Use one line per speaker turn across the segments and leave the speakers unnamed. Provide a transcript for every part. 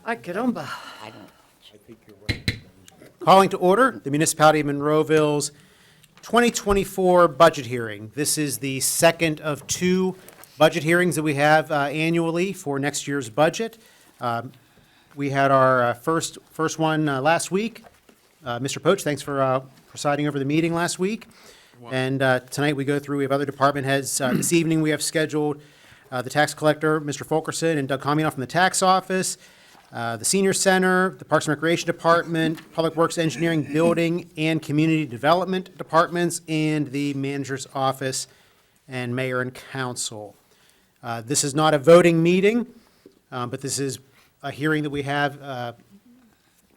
Ay, caramba.
I don't.
Calling to order the Municipality of Monroeville's 2024 budget hearing. This is the second of two budget hearings that we have annually for next year's budget. We had our first one last week. Mr. Poach, thanks for presiding over the meeting last week. And tonight we go through, we have other department heads. This evening we have scheduled the tax collector, Mr. Fulkerson, and Doug Cominoff from the tax office, the senior center, the Parks and Recreation Department, Public Works Engineering, Building, and Community Development Departments, and the manager's office and mayor and council. This is not a voting meeting, but this is a hearing that we have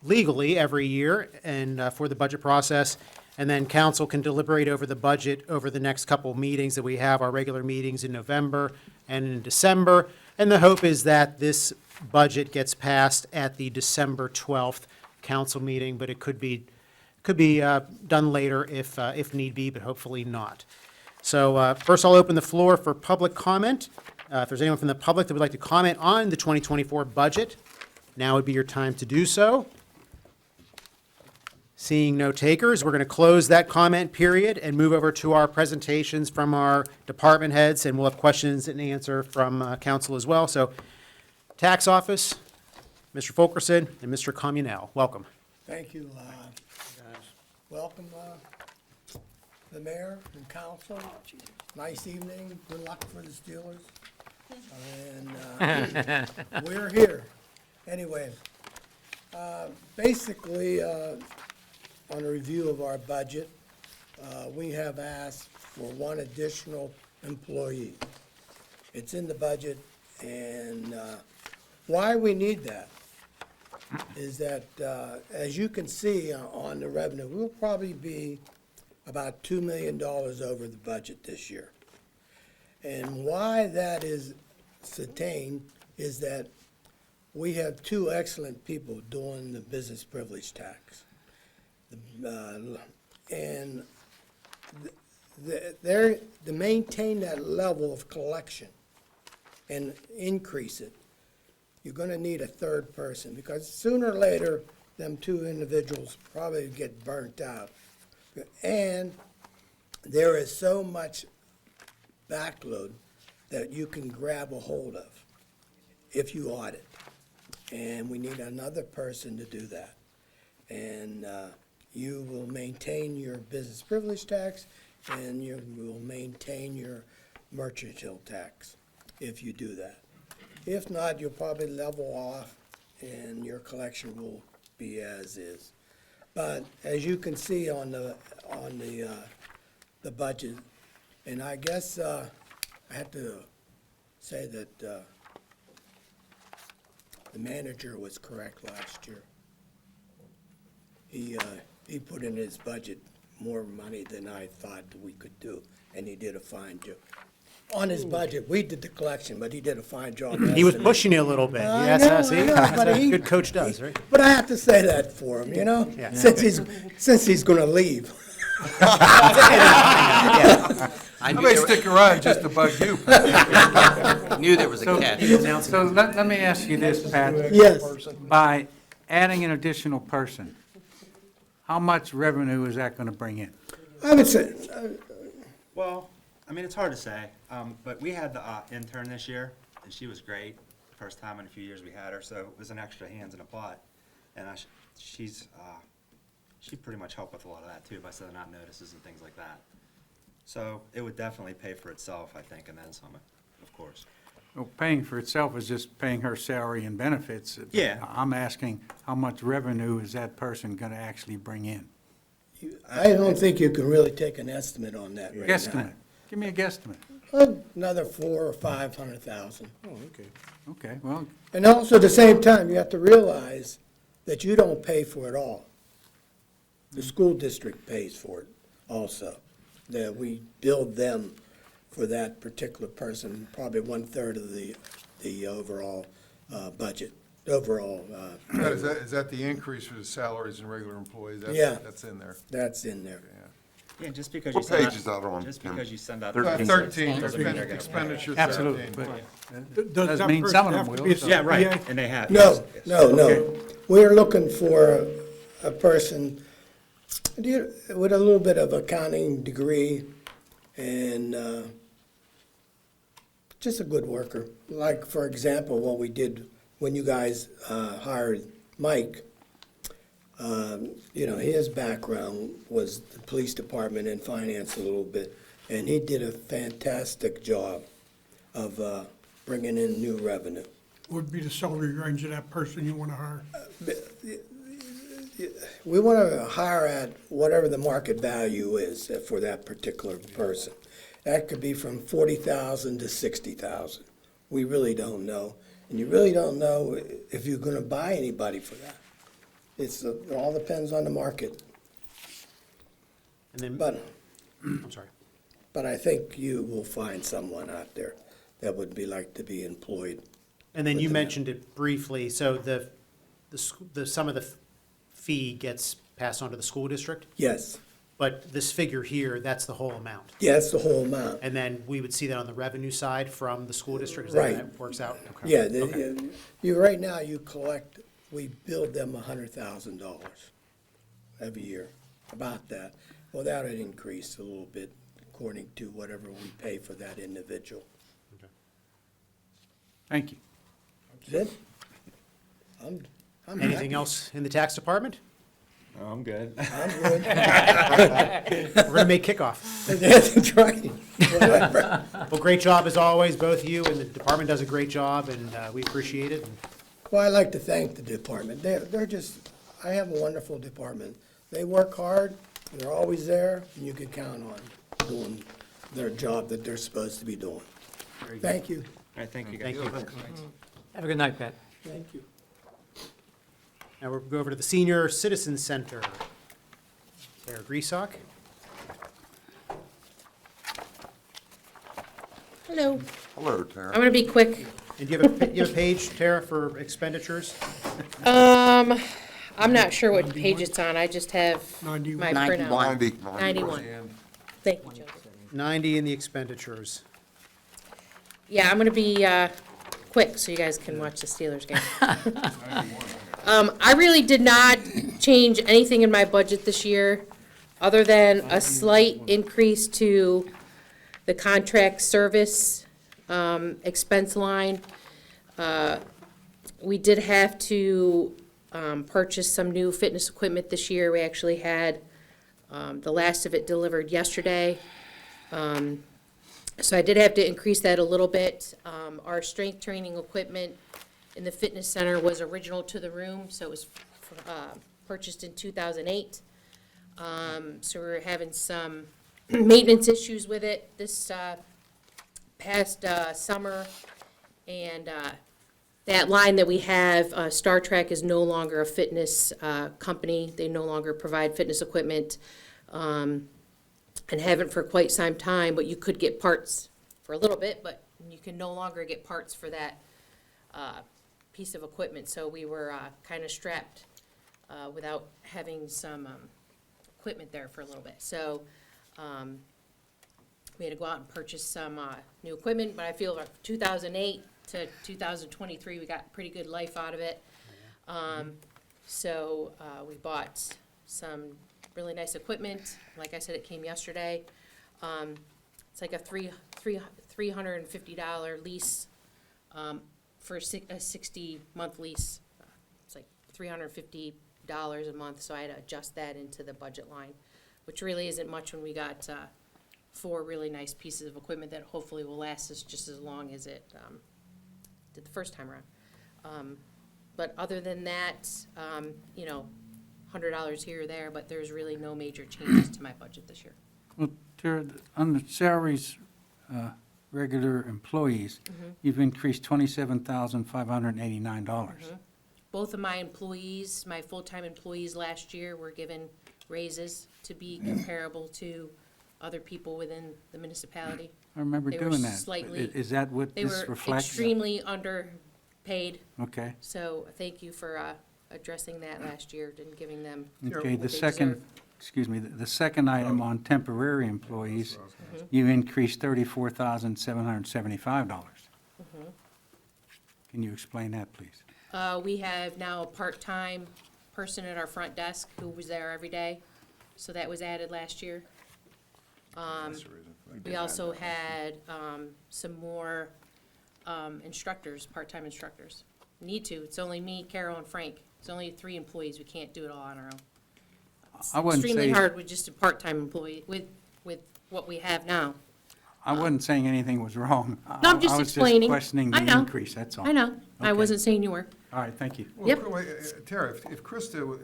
legally every year and for the budget process. And then council can deliberate over the budget over the next couple of meetings that we have, our regular meetings in November and in December. And the hope is that this budget gets passed at the December 12th council meeting, but it could be done later if need be, but hopefully not. So first I'll open the floor for public comment. If there's anyone from the public that would like to comment on the 2024 budget, now would be your time to do so. Seeing no takers, we're going to close that comment period and move over to our presentations from our department heads, and we'll have questions and answer from council as well. So, tax office, Mr. Fulkerson and Mr. Communell, welcome.
Thank you. Welcome, the mayor and council. Nice evening. Good luck for the Steelers. And we're here. Anyway, basically, on a review of our budget, we have asked for one additional employee. It's in the budget, and why we need that is that, as you can see on the revenue, we'll probably be about $2 million over the budget this year. And why that is sustained is that we have two excellent people doing the business privilege tax. And to maintain that level of collection and increase it, you're going to need a third person, because sooner or later, them two individuals probably get burnt out. And there is so much backload that you can grab a hold of if you audit. And we need another person to do that. And you will maintain your business privilege tax, and you will maintain your mercantile tax if you do that. If not, you'll probably level off, and your collection will be as is. But as you can see on the budget, and I guess I have to say that the manager was correct last year. He put in his budget more money than I thought we could do, and he did a fine job. On his budget, we did the collection, but he did a fine job.
He was pushing you a little bit.
I
Yes,
know,
see,
I know,
that's
but
what a
he-
good coach does, right?
But I have to say that for him, you know,
Yeah.
since he's gonna leave.
I may stick around just to bug you.
Knew there was a catch.
So let me ask you this, Pat.
Yes,
By adding an additional person, how much revenue is that going to bring in?
I would say,
Well, I mean, it's hard to say, but we had the intern this year, and she was great. First time in a few years we had her, so it was an extra hands in a pot. And she pretty much helped with a lot of that too, by sending out notices and things like that. So it would definitely pay for itself, I think, and then some, of course.
Well, paying for itself is just paying her salary and benefits.
Yeah.
I'm asking, how much revenue is that person going to actually bring in?
I don't think you can really take an estimate on that right now.
Guesstimate. Give me a guesstimate.
Another 400,000 or 500,000.
Okay, well,
And also, at the same time, you have to realize that you don't pay for it all. The school district pays for it also. That we build them for that particular person, probably 1/3 of the overall budget, overall.
Is that the increase for the salaries and regular employees?
Yeah.
That's in there.
That's in there.
Yeah.
Yeah, just because you
What
send out.
page is that on,
Just
Tim?
because you send out.
13,
doesn't mean they're gonna pay.
expenditure
Absolutely,
17.
but doesn't mean some of them will. so-
Yeah, right, and they have.
No,
yes, yes.
no. We're looking for a person with a little bit of accounting degree and just a good worker. Like, for example, what we did when you guys hired Mike. His background was the police department and finance a little bit, and he did a fantastic job of bringing in new revenue.
Would be the salary range of that person you want to hire?
We want to hire at whatever the market value is for that particular person. That could be from 40,000 to 60,000. We really don't know, and you really don't know if you're going to buy anybody for that. It all depends on the market,
And then,
but
I'm sorry.
But I think you will find someone out there that would be like to be employed.
And then you
With the-
mentioned it briefly, so some of the fee gets passed on to the school district,
Yes,
but this figure here, that's the whole amount.
yeah, that's the whole amount.
And then we would see that on the revenue side from the school district, is that how
Right.
that works out? Okay.
Yeah, right now you collect, we bill them $100,000 every year, about that. Well, that would increase a little bit according to whatever we pay for that individual.
Thank you.
That's it? I'm
Anything
happy.
else in the tax department?
Oh, I'm good.
I'm good.
We're gonna make kickoff.
That's right. Whatever.
Well, great job as always, both of you, and the department does a great job, and we appreciate it.
Well, I'd like to thank the department. They're just, I have a wonderful department. They work hard, and they're always there, and you can count on doing their job that they're supposed to be doing. Thank you.
All right, thank you guys.
Thank you.
Have a good night, Pat.
Thank you.
Now we'll go over to the Senior Citizen Center. Sarah Griesok.
Hello.
Hello, Tara.
I'm gonna be quick.
And do you have a page, Tara, for expenditures?
I'm not sure what page it's on. I just have my
91.
printout.
90.
91. Thank you, Joseph.
90 in the expenditures.
Yeah, I'm gonna be, quick so you guys can watch the Steelers game. I really did not change anything in my budget this year, other than a slight increase to the contract service, expense line. We did have to, purchase some new fitness equipment this year. We actually had, the last of it delivered yesterday. So I did have to increase that a little bit. Our strength training equipment in the fitness center was original to the room, so it was purchased in 2008. So we were having some maintenance issues with it this past summer. And that line that we have, Star Trek is no longer a fitness company. They no longer provide fitness equipment. And haven't for quite some time, but you could get parts for a little bit, but you can no longer get parts for that piece of equipment. So we were kind of strapped without having some equipment there for a little bit. So we had to go out and purchase some new equipment, but I feel like 2008 to 2023, we got pretty good life out of it. So we bought some really nice equipment. Like I said, it came yesterday. It's like a $350 lease for a 60-month lease. It's like $350 a month, so I had to adjust that into the budget line, which really isn't much when we got 4 really nice pieces of equipment that hopefully will last us just as long as it did the first time around. But other than that, $100 here or there, but there's really no major changes to my budget this year.
Well, Tara, on the salaries, regular employees, you've increased $27,589.
Both of my employees, my full-time employees last year were given raises to be comparable to other people within the municipality.
I remember
They were
doing that.
slightly-
Is that what
They
this
were
reflects?
extremely underpaid,
Okay,
so thank you for addressing that last year and giving them
okay. The
what they
second,
deserve.
excuse me, the second item on temporary employees, you increased $34,775. Can you explain that, please?
We have now a part-time person at our front desk who was there every day, so that was added last year. We also had some more instructors, part-time instructors. Need to, it's only me, Carol, and Frank. It's only 3 employees, we can't do it all on our own.
I wouldn't
Extremely
say,
hard with just a part-time employee, with what we have now.
I wasn't saying anything was wrong.
No, I'm just explaining.
I was just questioning
I
the
know.
increase, that's all.
I know, I
Okay.
wasn't saying you were.
All right, thank you.
Well,
Yep.
wait, Tara, if Krista,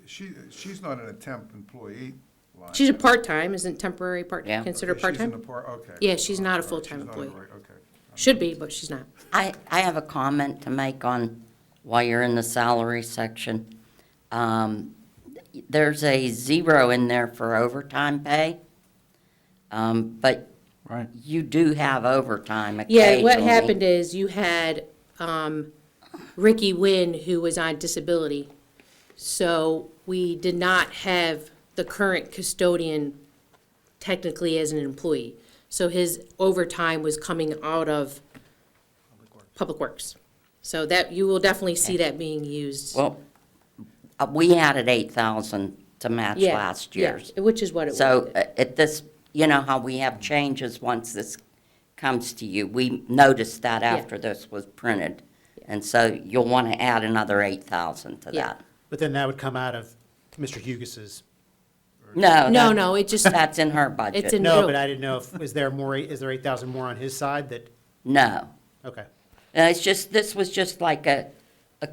she's not in a temp employee line.
She's a part-time, isn't temporary
Yeah.
considered
Okay, she's in
part-time?
the okay.
Yeah, she's not a
All right,
full-time
she's not
employee.
right, okay.
Should be, but she's not.
I have a comment to make on, while you're in the salary section. There's a 0 in there for overtime pay, but
Right.
you do have overtime occasionally.
Yeah, what happened is you had Ricky Wynn, who was on disability. So we did not have the current custodian technically as an employee. So his overtime was coming out of Public Works. So that, you will definitely see that being used.
Well, we had it 8,000 to match
Yeah,
last
yeah,
year's.
which is what it was.
So at this, you know how we have changes once this comes to you. We noticed that
Yeah.
after this was printed. And so you'll want to add another 8,000 to
Yeah.
that.
But then that would come out of Mr. Hugis's.
No,
No, it just,
that's in her budget.
it's in
No,
middle.
but I didn't know if, is there 8,000 more on his side that,
No.
okay,
It's just, this was just like a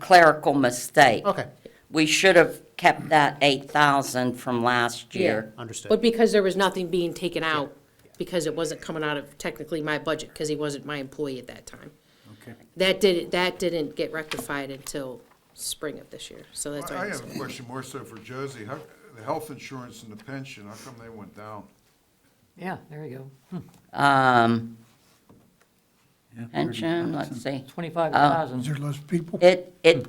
clerical mistake.
okay,
We should have kept that 8,000 from last year.
understood.
But because there was nothing being taken out, because it wasn't coming out of technically my budget, because he wasn't my employee at that time.
Okay.
That didn't get rectified until spring of this year, so that's why
I
I
have a question more so for Josie. How, the health insurance and the pension, how come they went down?
Yeah, there you go.
Yeah,
Pension,
30,000.
let's see.
25,000.
Is there less people?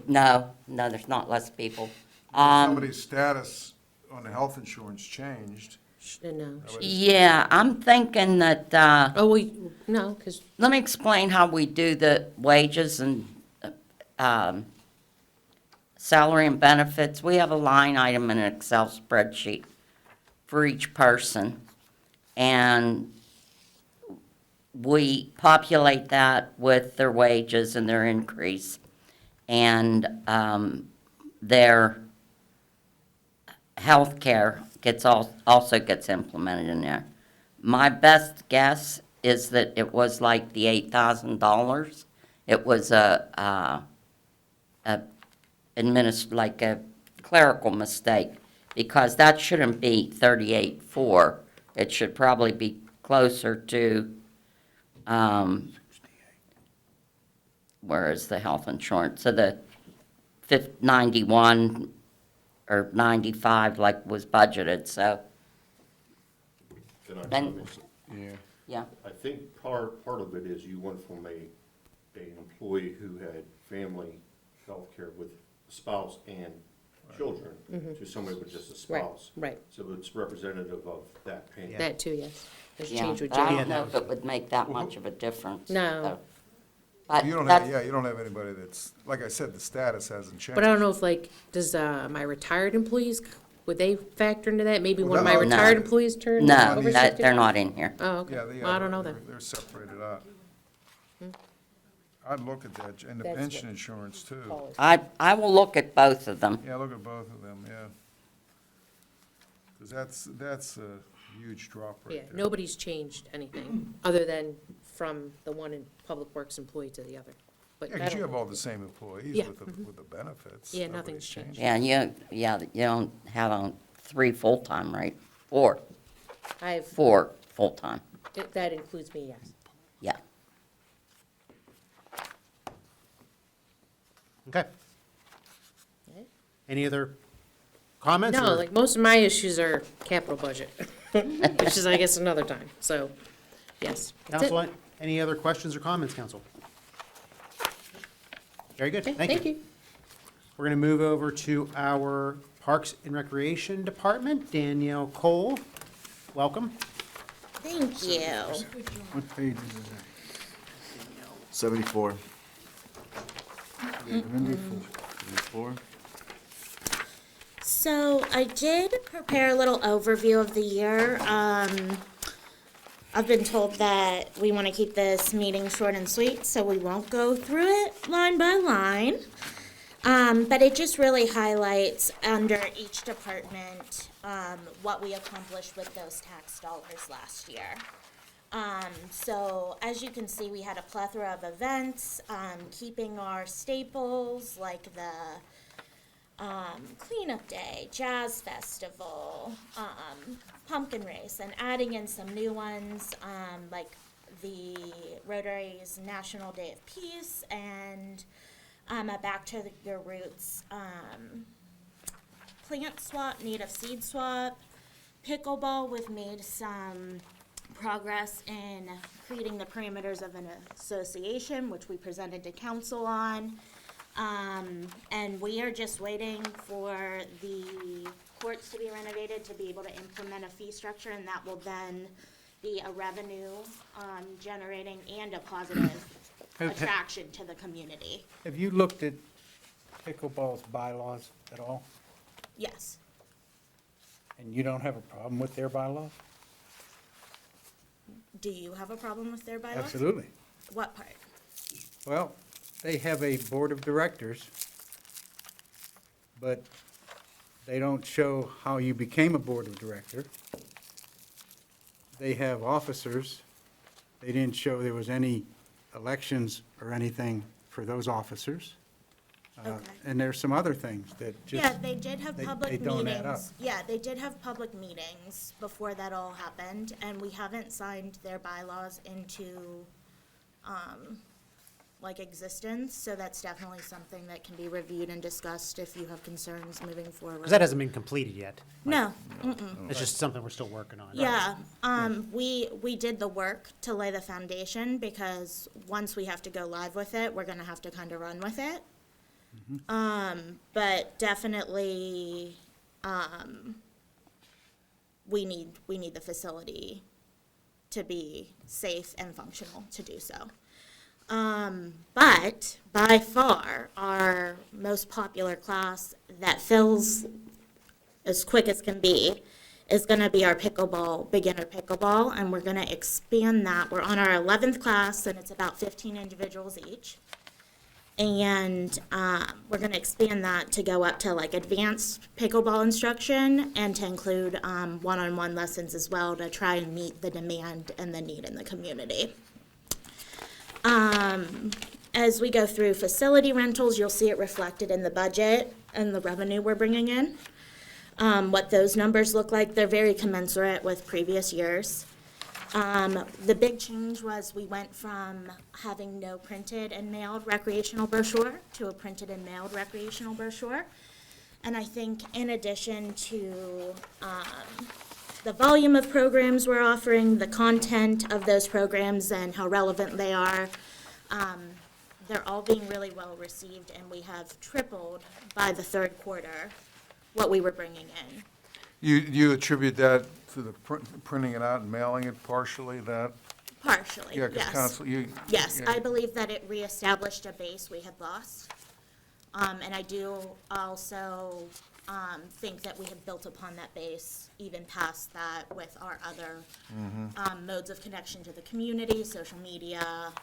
No, there's not less people.
Somebody's status on the health insurance changed.
No.
Yeah, I'm thinking that,
Oh, no, because,
let me explain how we do the wages and salary and benefits. We have a line item in an Excel spreadsheet for each person. And we populate that with their wages and their increase. And their health care also gets implemented in there. My best guess is that it was like the $8,000. It was like a clerical mistake, because that shouldn't be 38.4. It should probably be closer to, where is the health insurance? So the 91 or 95 like was budgeted, so,
Can I
Then-
comment?
yeah.
I think part of it is you went from an employee who had family health care with spouse and children to somebody with just a spouse.
right,
So it's representative of that payment.
that too, yes. There's a
Yeah,
change with
but I
Jay.
don't know if it would make that much of a difference.
No.
so. But
You don't
that's,
have, you don't have anybody that's, like I said, the status hasn't changed.
But I don't know if does my retired employees, would they factor into that? Maybe one of my
No.
retired
No.
employees turn
no,
over
that,
60?
they're not in here.
Oh, okay.
Yeah, they
Well, I
are.
don't know then.
They're separated out. I'd look at that, and the
That's
pension
what-
insurance too.
I will look at both of them.
Yeah, look at both of them, yeah. Because that's a huge drop
Yeah,
right there.
nobody's changed anything, other than from the one in Public Works employee to the other. But
Yeah,
I
because you
don't-
have all the same employees
Yeah,
with the benefits.
Yeah,
Nobody's
nothing's changed.
Yeah, you don't have 3 full-time, right? 4
I have,
full-time,
that includes me, yes.
yeah.
Okay. Any other comments?
No,
or-
like, most of my issues are capital budget, which is, I guess, another time, so, yes. That's it.
Council, any other questions or comments, council? Very good,
Okay,
thank you. We're going to move over to our Parks and Recreation Department. Danielle Cole, welcome.
Thank you.
What page is it
74.
at? 74.
So I did prepare a little overview of the year. I've been told that we want to keep this meeting short and sweet, so we won't go through it line by line. But it just really highlights under each department, what we accomplished with those tax dollars last year. So as you can see, we had a plethora of events, keeping our staples like the cleanup day, jazz festival, pumpkin race, and adding in some new ones, like the Rotary's National Day of Peace and a Back to Your Roots plant swap, native seed swap. Pickleball, we've made some progress in creating the parameters of an association, which we presented to council on. And we are just waiting for the courts to be renovated to be able to implement a fee structure, and that will then be a revenue generating and a positive attraction to the community.
Have you looked at pickleball's bylaws at all?
Yes.
And you don't have a problem with their bylaws?
Do you have a problem with their bylaws?
Absolutely.
What part?
Well, they have a board of directors, but they don't show how you became a board of director. They have officers. They didn't show there was any elections or anything for those officers.
Okay.
And there's some other things that just.
Yeah, they did have
they-
public
they don't add up.
meetings. Yeah, they did have public meetings before that all happened, and we haven't signed their bylaws into, like, existence, so that's definitely something that can be reviewed and discussed if you have concerns moving forward.
Because that hasn't been completed yet.
No,
It's just something we're still working on.
yeah, we did the work to lay the foundation, because once we have to go live with it, we're gonna have to kind of run with it. But definitely, we need the facility to be safe and functional to do so. But by far, our most popular class that fills as quick as can be is gonna be our pickleball, beginner pickleball, and we're gonna expand that. We're on our 11th class, and it's about 15 individuals each. And we're going to expand that to go up to like advanced pickleball instruction and to include one-on-one lessons as well to try and meet the demand and the need in the community. As we go through facility rentals, you'll see it reflected in the budget and the revenue we're bringing in. What those numbers look like, they're very commensurate with previous years. The big change was we went from having no printed and mailed recreational brochure to a printed and mailed recreational brochure. And I think in addition to the volume of programs we're offering, the content of those programs and how relevant they are, they're all being really well received, and we have tripled by the third quarter what we were bringing in.
You attribute that to the printing it out and mailing it partially, that?
Partially,
Yeah, 'cause
yes.
council,
Yes,
yeah.
I believe that it reestablished a base we had lost. And I do also think that we have built upon that base, even past that, with our other modes of connection to the community, social media,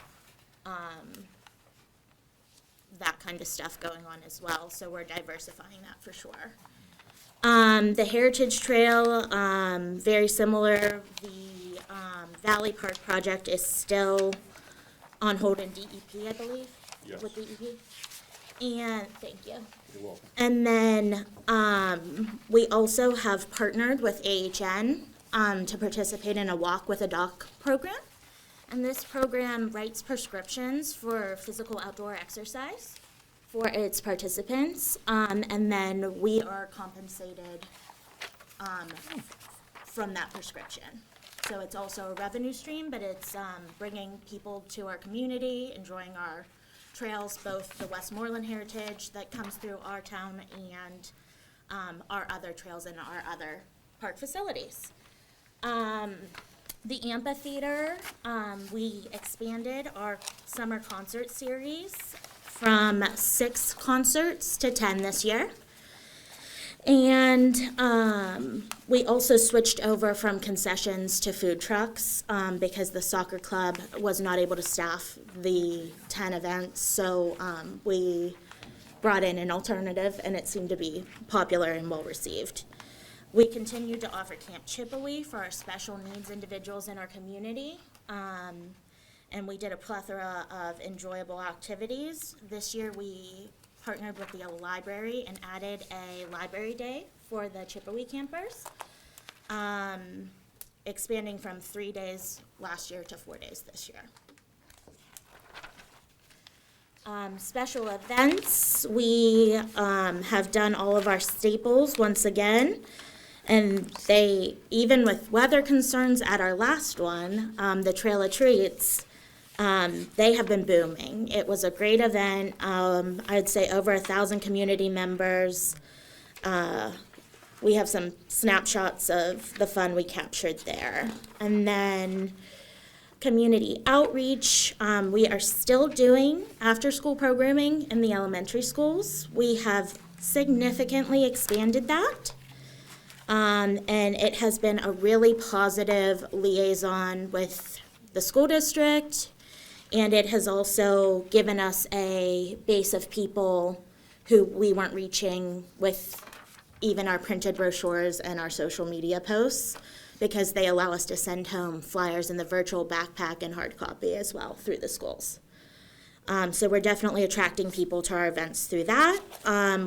that kind of stuff going on as well. So we're diversifying that for sure. The Heritage Trail, very similar. The Valley Park project is still on hold in DEP, I believe.
Yes.
With DEP. And, thank you.
You're welcome.
And then, we also have partnered with AHN, to participate in a Walk with a Doc program. And this program writes prescriptions for physical outdoor exercise for its participants, and then we are compensated from that prescription. So it's also a revenue stream, but it's bringing people to our community, enjoying our trails, both the Westmoreland Heritage that comes through our town and our other trails in our other park facilities. The amphitheater, we expanded our summer concert series from 6 concerts to 10 this year. And we also switched over from concessions to food trucks because the soccer club was not able to staff the 10 events. So we brought in an alternative, and it seemed to be popular and well-received. We continue to offer Camp Chippewa for our special needs individuals in our community. And we did a plethora of enjoyable activities. This year, we partnered with the library and added a library day for the Chippewa campers, expanding from 3 days last year to 4 days this year. Special events, we have done all of our staples once again. And they, even with weather concerns at our last one, the Trail of Treats, they have been booming. It was a great event. I'd say over 1,000 community members. We have some snapshots of the fun we captured there. And then community outreach, we are still doing after-school programming in the elementary schools. We have significantly expanded that. And it has been a really positive liaison with the school district, and it has also given us a base of people who we weren't reaching with even our printed brochures and our social media posts, because they allow us to send home flyers in the virtual backpack and hard copy as well through the schools. So we're definitely attracting people to our events through that.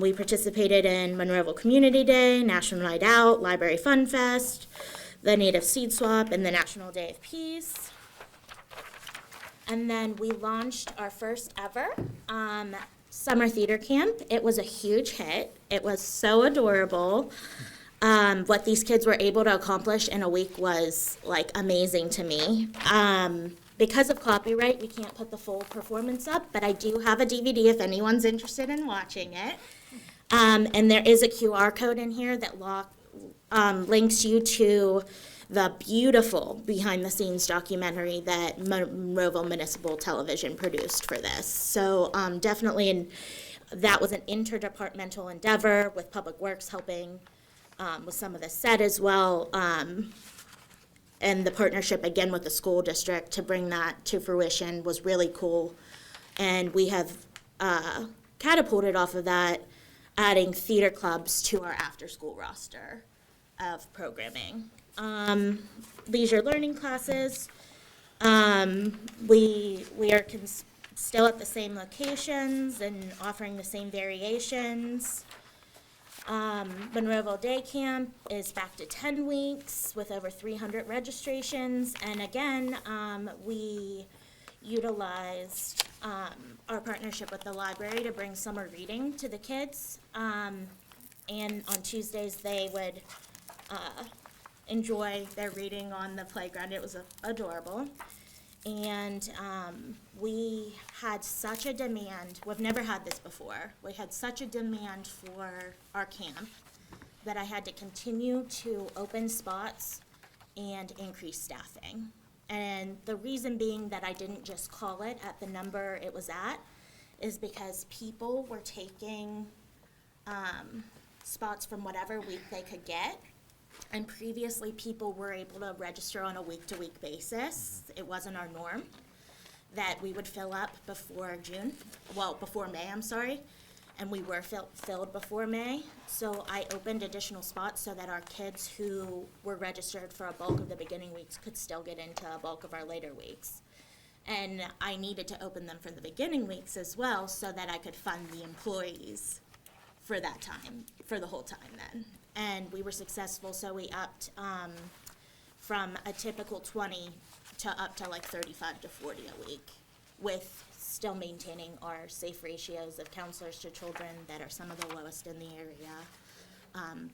We participated in Monroeville Community Day, National Night Out, Library Fun Fest, the Native Seed Swap, and the National Day of Peace. And then we launched our first ever summer theater camp. It was a huge hit. It was so adorable. What these kids were able to accomplish in a week was like amazing to me. Because of copyright, we can't put the full performance up, but I do have a DVD if anyone's interested in watching it. And there is a QR code in here that links you to the beautiful behind-the-scenes documentary that Monroeville Municipal Television produced for this. So definitely, that was an interdepartmental endeavor with Public Works helping with some of the set as well. And the partnership, again, with the school district to bring that to fruition was really cool. And we have catapulted off of that, adding theater clubs to our after-school roster of programming. Leisure learning classes, we are still at the same locations and offering the same variations. Monroeville Day Camp is back to 10 weeks with over 300 registrations. And again, we utilized our partnership with the library to bring summer reading to the kids. And on Tuesdays, they would enjoy their reading on the playground. It was adorable. And we had such a demand. We've never had this before. We had such a demand for our camp that I had to continue to open spots and increase staffing. And the reason being that I didn't just call it at the number it was at is because people were taking spots from whatever week they could get. And previously, people were able to register on a week-to-week basis. It wasn't our norm that we would fill up before May, and we were filled before May. So I opened additional spots so that our kids who were registered for a bulk of the beginning weeks could still get into a bulk of our later weeks. And I needed to open them for the beginning weeks as well so that I could fund the employees for that time, for the whole time then. And we were successful, so we upped from a typical 20 to up to like 35 to 40 a week, with still maintaining our safe ratios of counselors to children that are some of the lowest in the area,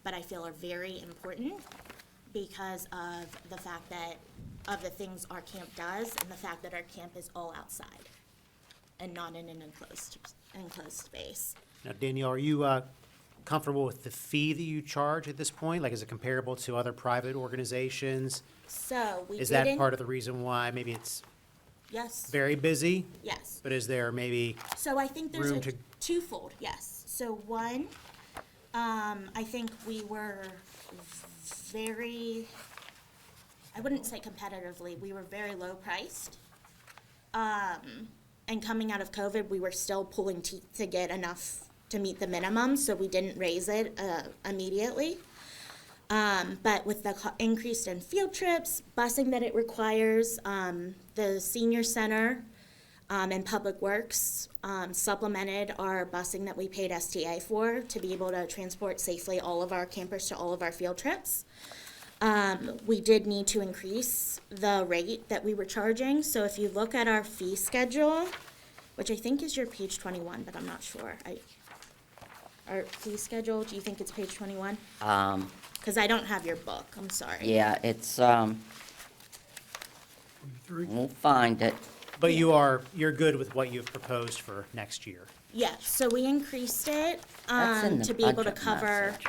but I feel are very important because of the fact that of the things our camp does and the fact that our camp is all outside. and not in an enclosed space.
Now, Danielle, are you comfortable with the fee that you charge at this point? Like, is it comparable to other private organizations?
So we
Is
didn't.
that part of the reason why maybe it's
Yes.
very busy?
Yes.
But is there maybe,
So I think there's
room
a
to-
twofold, yes. So one, I think we were very, I wouldn't say competitively, we were very low priced. And coming out of COVID, we were still pulling teeth to get enough to meet the minimum, so we didn't raise it immediately. But with the increase in field trips, busing that it requires, the senior center and Public Works supplemented our busing that we paid STA for to be able to transport safely all of our campers to all of our field trips. We did need to increase the rate that we were charging. So if you look at our fee schedule, which I think is your page 21, but I'm not sure. Our fee schedule, do you think it's page 21? Because I don't have your book, I'm sorry.
Yeah, it's, we'll find it.
but you're good with what you've proposed for next year?
Yeah, so we increased it
That's in the
to be able to
budget
cover
message.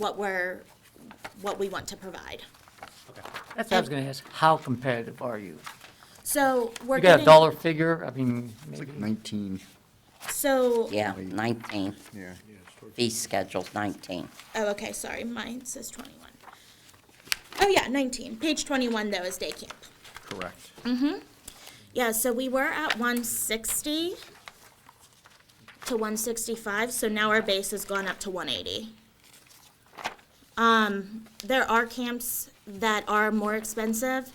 what we want to provide.
Okay.
That's what I was gonna ask, how competitive are you?
So we're
You got a
getting,
dollar figure, I mean, maybe,
19,
so,
Yeah, 19.
yeah.
Fee schedule's 19.
oh, okay, sorry, mine says 21. Oh, yeah, 19. Page 21, though, is day camp.
Correct.
Yeah, so we were at 160 to 165, so now our base has gone up to 180. There are camps that are more expensive.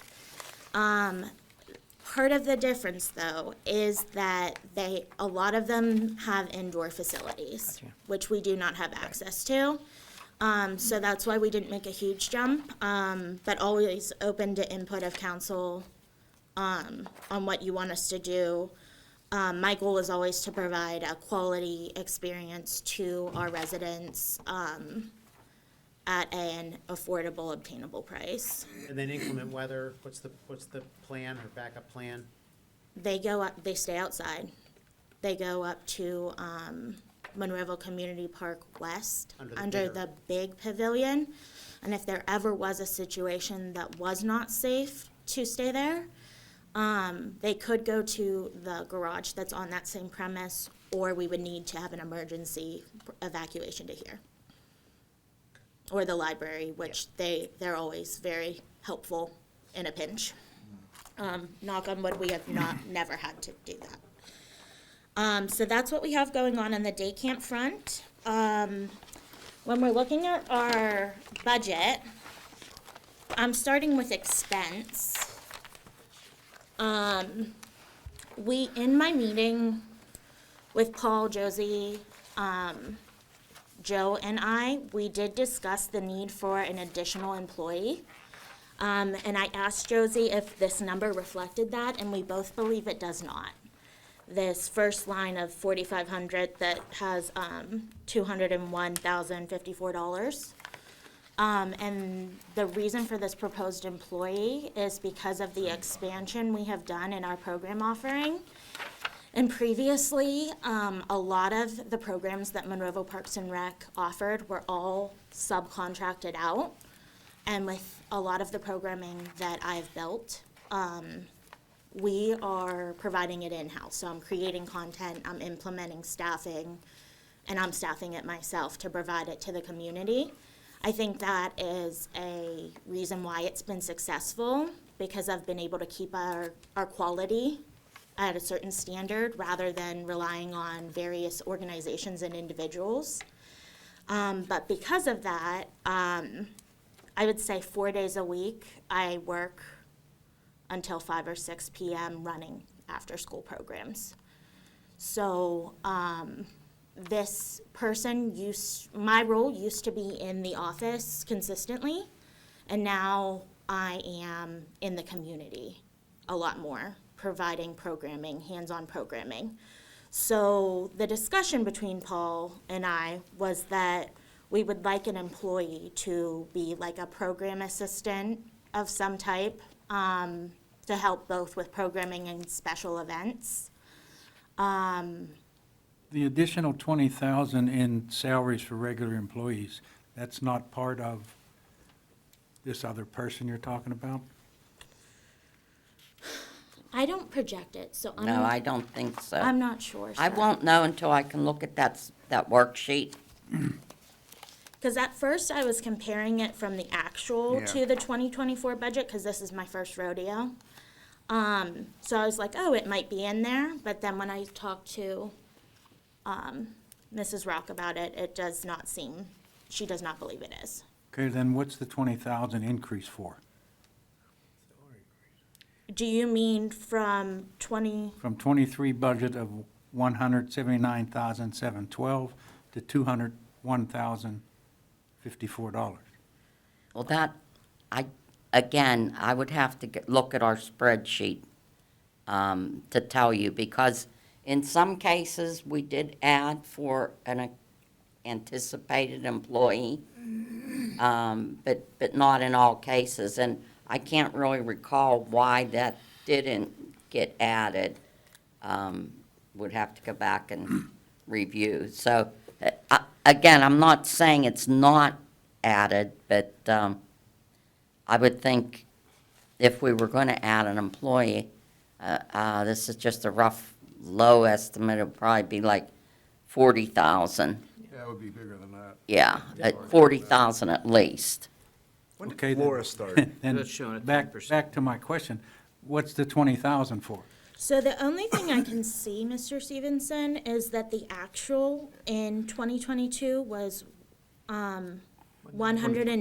Part of the difference, though, is that a lot of them have indoor facilities,
Gotcha.
which we do not have access to. So that's why we didn't make a huge jump, but always open to input of council on what you want us to do. My goal is always to provide a quality experience to our residents at an affordable, obtainable price.
And then inclement weather, what's the plan or backup plan?
They go up, they stay outside. They go up to Monroeville Community Park West,
Under the
the big pavilion. And if there ever was a situation that was not safe to stay there, they could go to the garage that's on that same premise, or we would need to have an emergency evacuation to here. Or the library, which they're always very helpful in a pinch. Knock on wood, we have never had to do that. So that's what we have going on the day camp front. When we're looking at our budget, I'm starting with expense. In my meeting with Paul, Josie, Joe and we did discuss the need for an additional employee. And I asked Josie if this number reflected that, and we both believe it does not. This first line of 4,500 that has $201,054. And the reason for this proposed employee is because of the expansion we have done in our program offering. And previously, a lot of the programs that Monroeville Parks and Rec offered were all subcontracted out. And with a lot of the programming that I've built, we are providing it in-house. So I'm creating content, I'm implementing staffing, and I'm staffing it myself to provide it to the community. I think that is a reason why it's been successful, because I've been able to keep our quality at a certain standard rather than relying on various organizations and individuals. But because of that, I would say 4 days a week, I work until 5 or 6 p.m. running after-school programs. So this person my role used to be in the office consistently, and now I am in the community a lot more, providing programming, hands-on programming. So the discussion between Paul and I was that we would like an employee to be like a program assistant of some type, to help both with programming and special events.
The additional 20,000 in salaries for regular employees, that's not part of this other person you're talking about?
I don't project it, so I'm
No, I
not,
don't think so.
I'm not sure.
I won't know until I can look at that worksheet.
Because at first I was comparing it from the actual
Yeah.
to the 2024 budget, because this is my first rodeo. So I was like, oh, it might be in there, but then when I talked to Mrs. Rock about it, it does not seem, she does not believe it is.
Okay, then what's the 20,000 increase for?
Do you mean from 20,
From 23 budget of 179,712 to $201,054.
Well, that, again, I would have to look at our spreadsheet to tell you, because in some cases, we did add for an anticipated employee, but not in all cases. And I can't really recall why that didn't get added. Would have to go back and review. So, again, I'm not saying it's not added, but I would think if we were going to add an employee, this is just a rough, low estimate, it would probably be like 40,000.
Yeah, it would be bigger than that.
Yeah, at 40,000 at least.
When did
Okay, then-
Laura start?
Then
That's showing at
back
10%.
to my question, what's the 20,000 for?
so the only thing I can see, Mr. Stevenson, is that the actual in 2022 was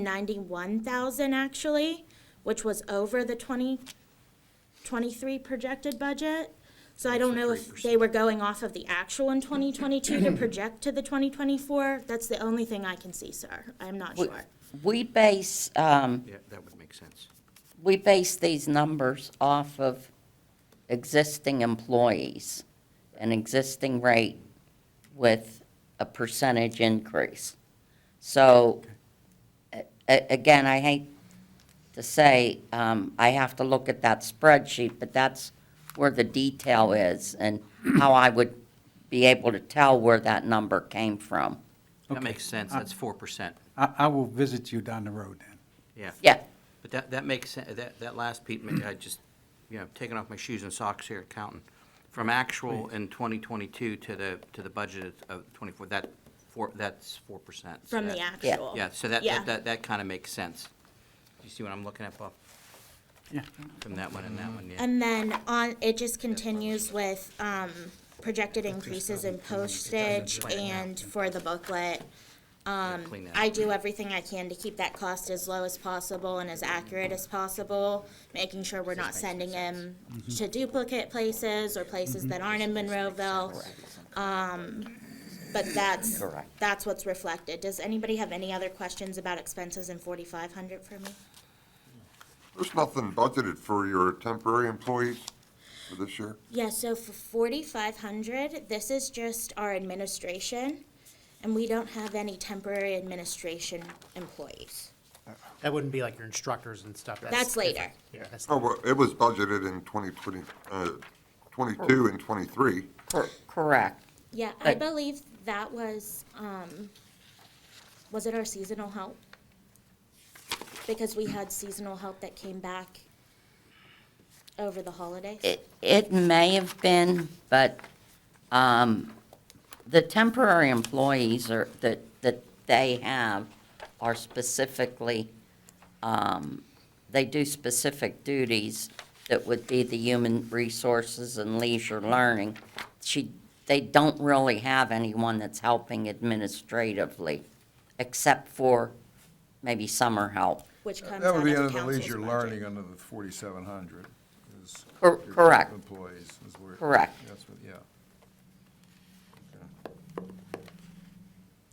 191,000 actually, which was over the 2023 projected budget. So I don't know if they were going off of the actual in 2022 to project to the 2024. That's the only thing I can see, sir. I'm not
We-
sure.
We base,
Yeah, that would make sense.
we base these numbers off of existing employees, an existing rate with a percentage increase. So, again, I hate to say, I have to look at that spreadsheet, but that's where the detail is and how I would be able to tell where that number came from.
That
Okay.
makes sense, that's 4%.
I will visit you down the road then.
Yeah.
Yeah,
But that makes sense, that last Pete, I just, taking off my shoes and socks here, counting. From actual in 2022 to the budget of 24, that's 4%. So
From the
that-
actual.
Yeah, so
Yeah.
that kind of makes sense. You see what I'm looking at, Bob?
Yeah.
From that one and that one, yeah.
And then it just continues with projected increases in postage and for the booklet.
Clean that
I
up.
do everything I can to keep that cost as low as possible and as accurate as possible, making sure we're not sending them to duplicate places or places that aren't in Monroeville. But
Correct.
that's what's reflected. Does anybody have any other questions about expenses in 4,500 for me?
There's nothing budgeted for your temporary employees for this year?
Yeah, so for 4,500, this is just our administration, and we don't have any temporary administration employees.
That wouldn't be like your instructors and stuff.
That's later.
Yeah, that's,
Oh, well, it was budgeted in 2020, 22 and 23.
correct.
Yeah, I
But-
believe that was it our seasonal help? Because we had seasonal help that came back over the holidays.
It may have been, but the temporary employees that they have are specifically, they do specific duties that would be the human resources and leisure learning. They don't really have anyone that's helping administratively, except for maybe summer help.
Which comes
That would
out
be
of the
under the
council's
leisure
budget.
learning under the 4,700. is
Cor-
your
correct.
Employees is where.
Correct.
That's what, yeah.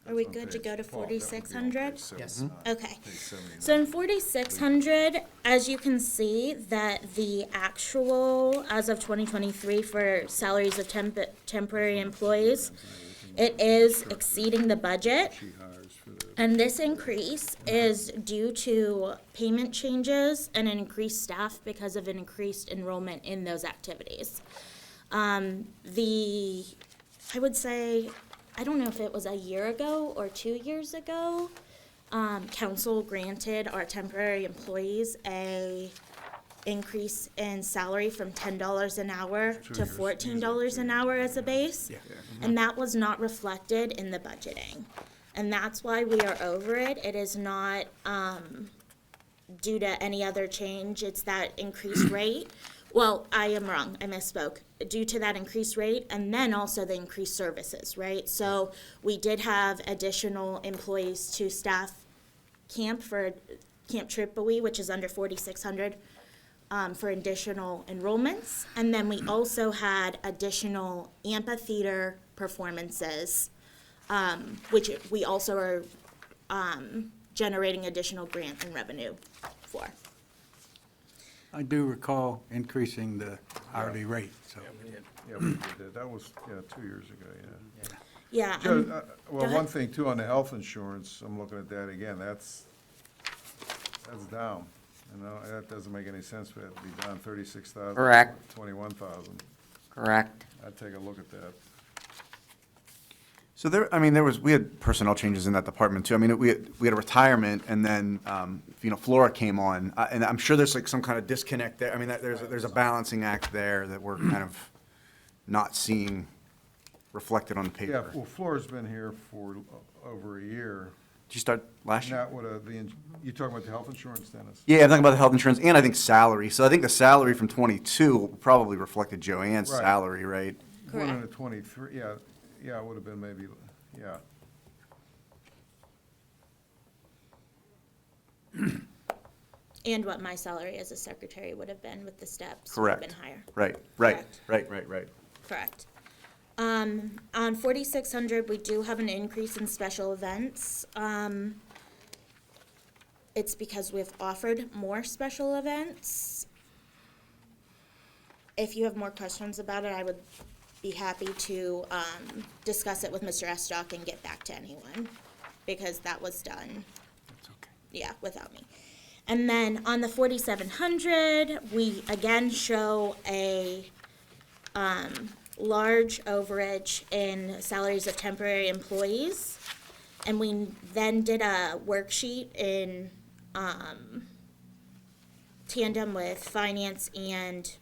Are we
That's on
good to
page-
go to
Paul, that would be on
4,600?
page
Yes.
79,
Okay.
page 79.
So in 4,600, as you can see, that the actual, as of 2023, for salaries of temporary employees, it is exceeding the budget.
She hires for the,
And this increase is due to payment changes and an increased staff because of an increased enrollment in those activities. I would say, I don't know if it was a year ago or 2 years ago, council granted our temporary employees a increase in salary from $10 an hour to $14 an hour as a base. And that was not reflected in the budgeting. And that's why we are over it. It is not, due to any other change, it's that increased rate. Well, I am wrong, I misspoke. Due to that increased rate, and then also the increased services, right? So we did have additional employees to staff camp for Camp Tripoli, which is under 4,600, for additional enrollments. And then we also had additional amphitheater performances, which we also are generating additional grant and revenue for.
I do recall increasing the hourly rate, so.
Yeah, we did. That was, 2 years ago, yeah.
Yeah.
Joe,
Go
well,
ahead.
one thing too, on the health insurance, I'm looking at that again, that's down. That doesn't make any sense for that to be down 36,000.
Correct.
21,000.
Correct.
I'd take a look at that.
So we had personnel changes in that department too. I mean, we had a retirement, and then, Flora came on, and I'm sure there's like some kind of disconnect there. I mean, there's a balancing act there that we're kind of not seeing reflected on the
Yeah,
paper.
well, Flora's been here for over a year.
Did you start last year?
Not what, you talking about the health insurance, Dennis?
Yeah, I'm talking about the health insurance, and I think salary. So I think the salary from '22 probably reflected Joanne's
Right.
salary, right?
Going
Correct.
into 23, yeah, it would have been maybe, yeah.
And what my salary as a secretary would have been with the steps would have
Correct.
been higher.
Right.
Correct. On 4,600, we do have an increase in special events. It's because we've offered more special events. If you have more questions about it, I would be happy to discuss it with Mr. Estock and get back to anyone, because that was done.
That's okay.
Yeah, without me. And then on the 4,700, we again show a large overage in salaries of temporary employees. And we then did a worksheet in tandem with finance and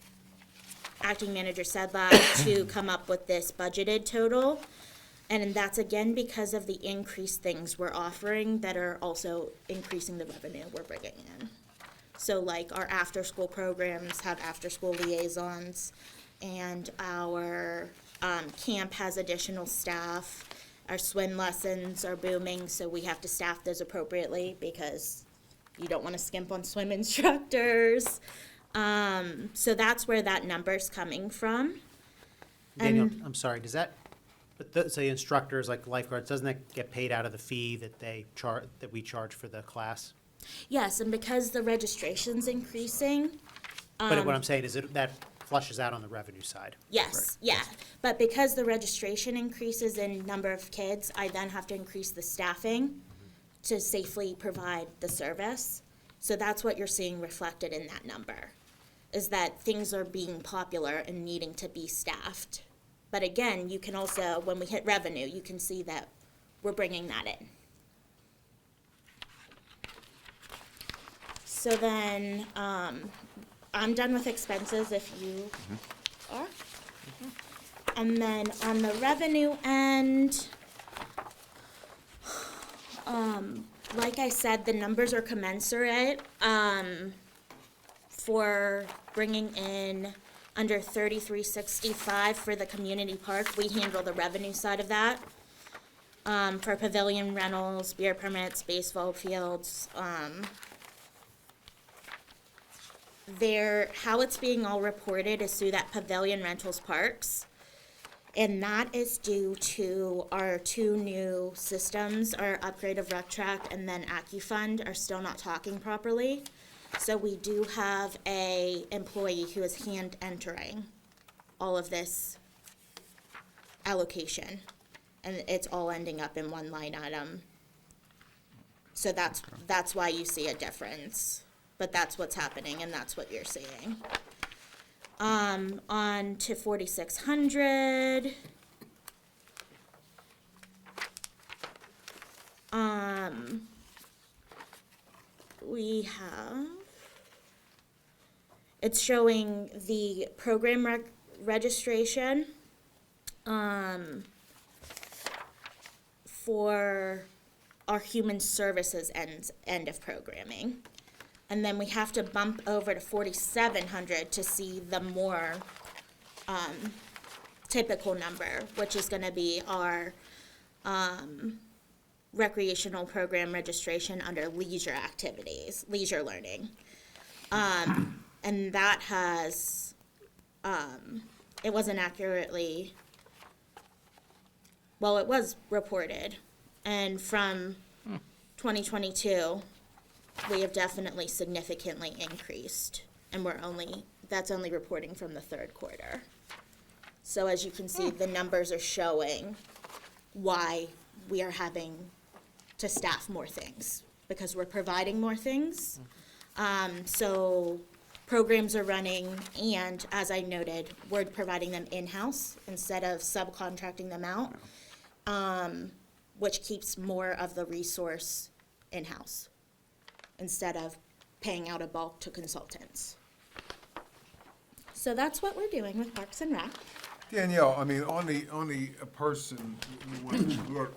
acting manager Sedlak to come up with this budgeted total. And that's again because of the increased things we're offering that are also increasing the revenue we're bringing in. So like our after-school programs have after-school liaisons, and our camp has additional staff. Our swim lessons are booming, so we have to staff those appropriately because you don't want to skimp on swim instructors. So that's where that number's coming from.
Daniel,
And-
I'm sorry, does that, say instructors like lifeguards, doesn't that get paid out of the fee that that we charge for the class?
Yes, and because the registration's increasing,
But what I'm saying is that flushes out on the revenue side.
yes, yeah. But because the registration increases in number of kids, I then have to increase the staffing to safely provide the service. So that's what you're seeing reflected in that number, is that things are being popular and needing to be staffed. But again, you can also, when we hit revenue, you can see that we're bringing that in. So then, I'm done with expenses if you are. And then on the revenue end, like I said, the numbers are commensurate, for bringing in under 3365 for the community park. We handle the revenue side of that. For pavilion rentals, beer permits, baseball fields, how it's being all reported is through that pavilion rentals parks. And that is due to our two new systems, our upgrade of RecTrack and then AccuFund are still not talking properly. So we do have a employee who is hand entering all of this allocation. And it's all ending up in one line item. So that's why you see a difference. But that's what's happening and that's what you're seeing. On to 4,600. We have, it's showing the program registration, for our human services end of programming. And then we have to bump over to 4,700 to see the more, typical number, which is gonna be our, recreational program registration under leisure activities, leisure learning. And that has, it wasn't accurately, well, it was reported. And from 2022, we have definitely significantly increased. And that's only reporting from the third quarter. So as you can see, the numbers are showing why we are having to staff more things, because we're providing more things. So programs are running, and as I noted, we're providing them in-house instead of subcontracting them out, which keeps more of the resource in-house instead of paying out a bulk to consultants. So that's what we're doing with Parks and Rec.
Danielle, I mean, on the person you went to look,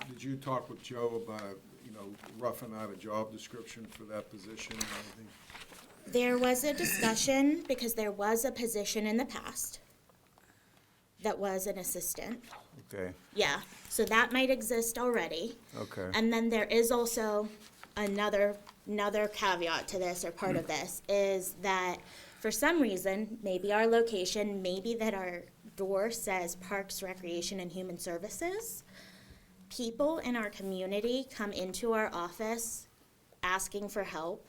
did you talk with Joe about, roughing out a job description for that position and everything?
There was a discussion, because there was a position in the past that was an assistant.
Okay,
Yeah, so that might exist already.
okay.
And then there is also another caveat to this, or part of this, is that for some reason, maybe our location, maybe that our door says Parks, Recreation, and Human Services, people in our community come into our office asking for help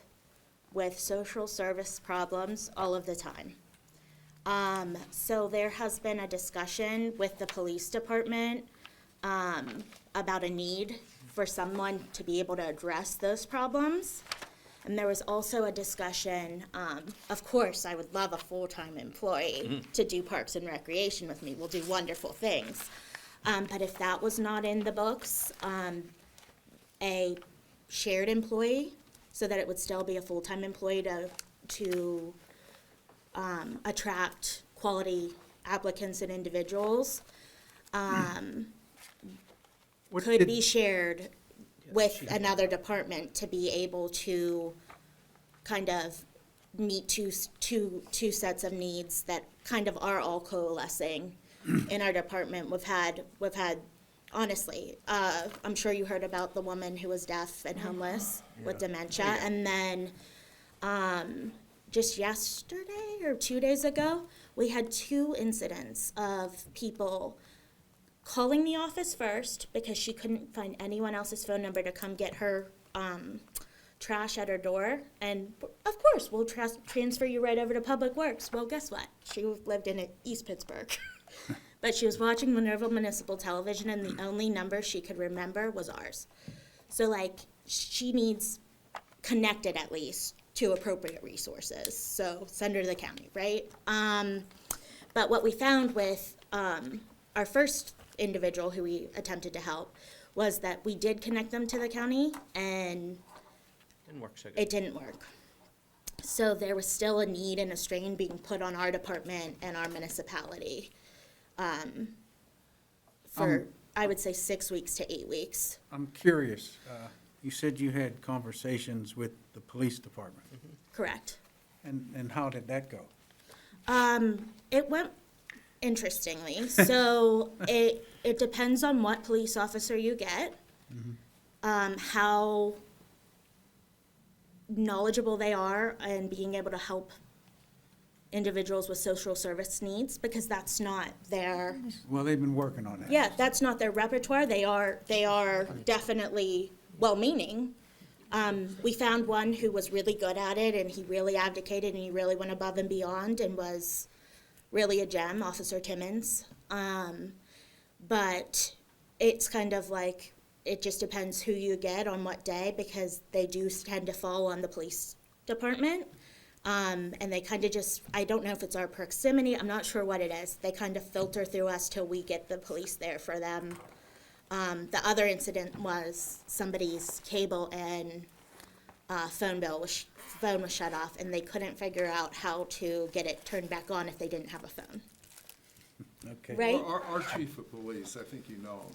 with social service problems all of the time. So there has been a discussion with the police department about a need for someone to be able to address those problems. And there was also a discussion, of course, I would love a full-time employee to do Parks and Recreation with me. We'll do wonderful things. But if that was not in the books, a shared employee, so that it would still be a full-time employee to attract quality applicants and individuals, could be shared with another department to be able to kind of meet two sets of needs that kind of are all coalescing in our department. We've had, honestly, I'm sure you heard about the woman who was deaf and homeless with dementia. And then, just yesterday or 2 days ago, we had 2 incidents of people calling the office first because she couldn't find anyone else's phone number to come get her trash at her door. And of course, we'll transfer you right over to Public Works. Well, guess what? She lived in East Pittsburgh. But she was watching Monroeville Municipal Television, and the only number she could remember was ours. So, she needs connected at least to appropriate resources. So send her to the county, right? But what we found with our first individual who we attempted to help was that we did connect them to the county, and
Didn't work so good.
it didn't work. So there was still a need and a strain being put on our department and our municipality for, I would say, 6 weeks to 8 weeks.
I'm curious, you said you had conversations with the police department,
Correct.
and how did that go?
It went interestingly. So it depends on what police officer you get, how knowledgeable they are in being able to help individuals with social service needs, because that's not their,
Well, they've been working on that.
yeah, that's not their repertoire. They are definitely well-meaning. We found one who was really good at it, and he really advocated, and he really went above and beyond, and was really a gem, Officer Timmons. But it's kind of like, it just depends who you get on what day, because they do tend to fall on the police department. And they kind of just, I don't know if it's our proximity, I'm not sure what it is. They kind of filter through us till we get the police there for them. The other incident was somebody's cable and phone was shut off, and they couldn't figure out how to get it turned back on if they didn't have a phone.
Okay.
Right?
Our chief of police, I think you know him,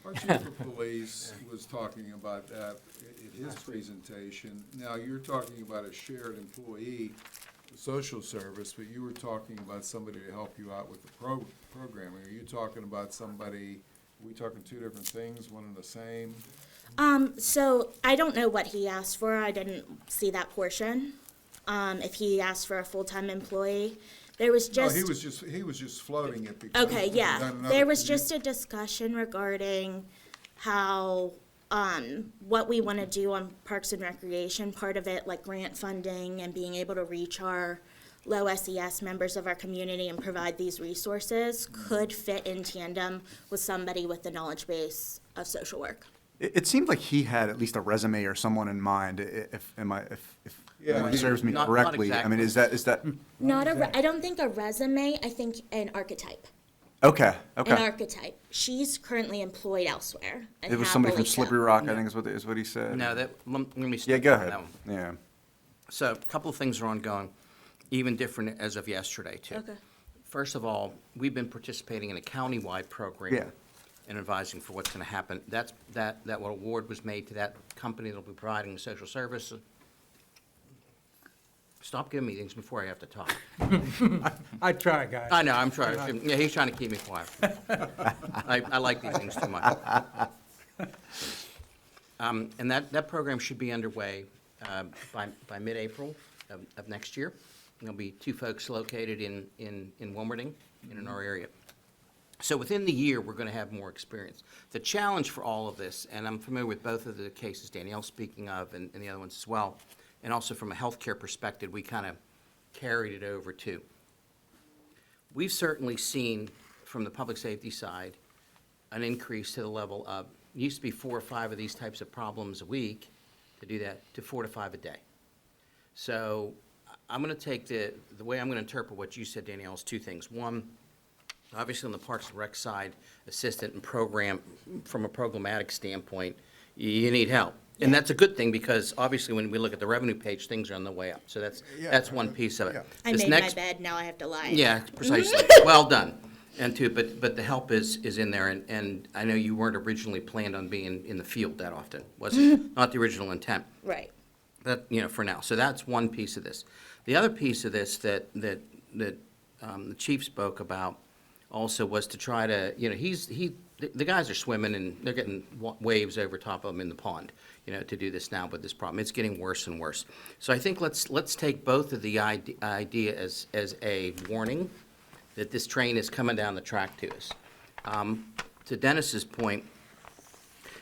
our chief of police was talking about that in his presentation. Now, you're talking about a shared employee social service, but you were talking about somebody to help you out with the programming. Are you talking about somebody, are we talking two different things, one and the same?
So I don't know what he asked for. I didn't see that portion. If he asked for a full-time employee, there was
No,
just.
he was just floating it because.
Okay,
we've
yeah.
done another
There was
commu-
just a discussion regarding how, what we want to do on Parks and Recreation, part of it, like grant funding and being able to reach our low SES members of our community and provide these resources could fit in tandem with somebody with the knowledge base of social work.
It seemed like he had at least a resume or someone in mind, if
Yeah,
memory
he-
serves me
Not
correctly. I mean,
exactly.
is that,
I don't think a resume, I think an archetype.
okay,
An
okay.
archetype. She's currently employed elsewhere. and
It was somebody from
happily so.
Slippery Rock, I think is what he said.
No, let me
Yeah,
step
go
on
ahead.
that one.
Yeah.
So a couple of things are ongoing, even different as of yesterday, too.
Okay.
First of all, we've been participating in a countywide program.
Yeah.
And advising for what's going to happen. That award was made to that company that'll be providing the social service. Stop giving me things before I have to talk.
I try, guys.
I know, I'm trying. Yeah, he's trying to keep me quiet. I like these things too much. And that program should be underway by mid-April of next year. There'll be 2 folks located in Wilmerding and in our area. So within the year, we're going to have more experience. The challenge for all of this, and I'm familiar with both of the cases Danielle's speaking of and the other ones as well, and also from a healthcare perspective, we kind of carried it over too. We've certainly seen from the public safety side an increase to the level of, it used to be 4 or 5 of these types of problems a week, to do that to 4 to 5 a day. So I'm going to take the way I'm going to interpret what you said, Danielle, is 2 things. One, obviously, on the Parks and Rec side, assistant and program, from a programmatic standpoint, you need help. And that's a good thing, because obviously, when we look at the revenue page, things are on the way up. So that's one piece of it.
I
This
made my
next-
bed, now I have to lie.
Yeah, precisely. Well done. And but the help is in there, and I know you weren't originally planned on being in the field that often, was it? Not the original intent.
Right.
That, for now. So that's one piece of this. The other piece of this that the chief spoke about also was to try to, the guys are swimming and they're getting waves over top of them in the pond, to do this now with this problem. It's getting worse and worse. So I think let's take both of the idea as a warning that this train is coming down the track to us. To Dennis's point,